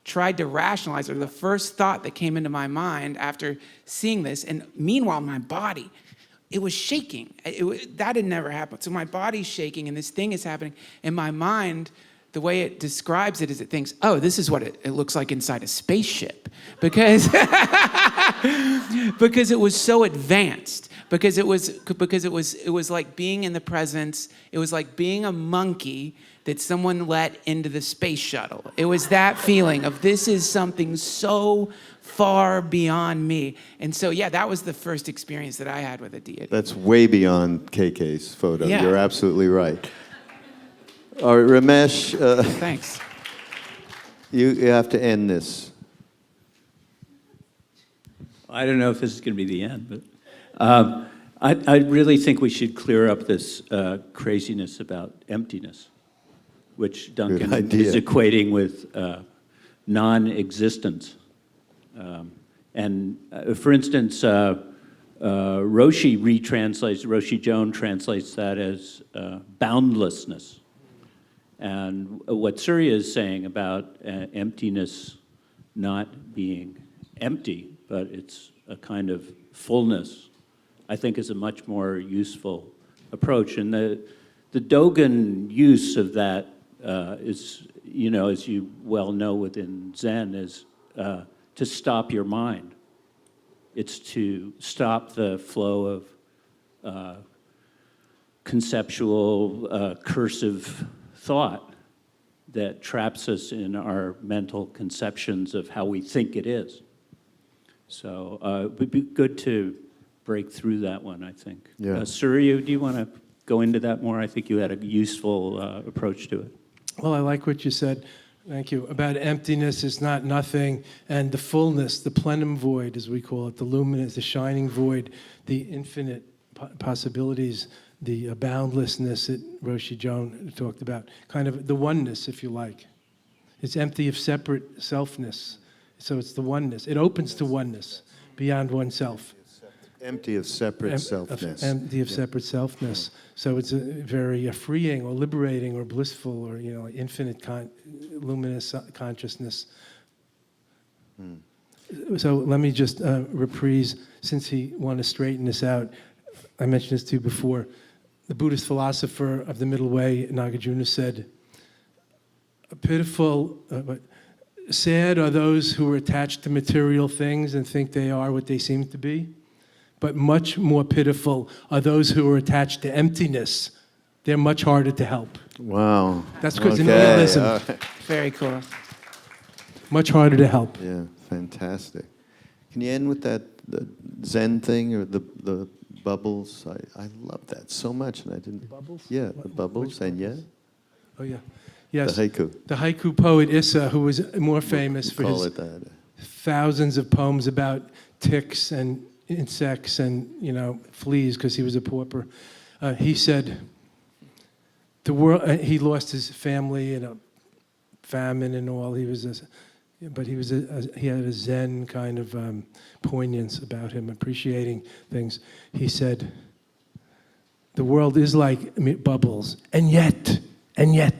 tried to rationalize, or the first thought that came into my mind after seeing this, and meanwhile my body, it was shaking. That had never happened. So my body's shaking and this thing is happening. And my mind, the way it describes it is it thinks, oh, this is what it looks like inside a spaceship. Because, because it was so advanced. Because it was like being in the presence. It was like being a monkey that someone let into the space shuttle. It was that feeling of this is something so far beyond me. And so, yeah, that was the first experience that I had with a deity. That's way beyond KK's photo. Yeah. You're absolutely right. All right, Ramesh. Thanks. You have to end this. I don't know if this is going to be the end, but I really think we should clear up this craziness about emptiness, which Duncan is equating with non-existence. For instance, Roshi Joan translates that as boundlessness. And what Surya is saying about emptiness not being empty, but it's a kind of fullness, I think is a much more useful approach. And the Dogen use of that is, as you well know within Zen, is to stop your mind. It's to stop the flow of conceptual, cursive thought that traps us in our mental conceptions of how we think it is. So it would be good to break through that one, I think. Yeah. Surya, do you want to go into that more? I think you had a useful approach to it. Well, I like what you said. Thank you. About emptiness is not nothing, and the fullness, the plenum void, as we call it, the luminous, the shining void, the infinite possibilities, the boundlessness that Roshi Joan talked about, kind of the oneness, if you like. It's empty of separate selfness. So it's the oneness. It opens to oneness beyond oneself. Empty of separate selfness. Empty of separate selfness. So it's a very freeing or liberating or blissful or infinite luminous consciousness. So let me just reprise, since he wanted to straighten this out. I mentioned this to you before. The Buddhist philosopher of the middle way, Nagarjuna, said, sad are those who are attached to material things and think they are what they seem to be. But much more pitiful are those who are attached to emptiness. They're much harder to help. Wow. That's because of nihilism. Very cool. Much harder to help. Yeah, fantastic. Can you end with the Zen thing or the bubbles? I love that so much, and I didn't. The bubbles? Yeah, the bubbles, and yeah. Oh yeah, yes. The haiku. The haiku poet Issa, who was more famous for Call his it that. thousands of poems about ticks and insects and, fleas, because he was a pauper. He said, the world, he lost his family in a famine and all. He had a Zen kind of poignance about him, appreciating things. He said, the world is like bubbles, and yet, yeah,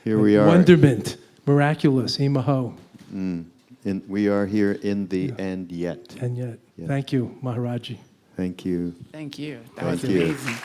here we are. wonderment, miraculous, imaho, We are here in the and yet. and yet. Yeah. Thank you, Maharaji. Thank you. Thank you. That Thank was you. amazing.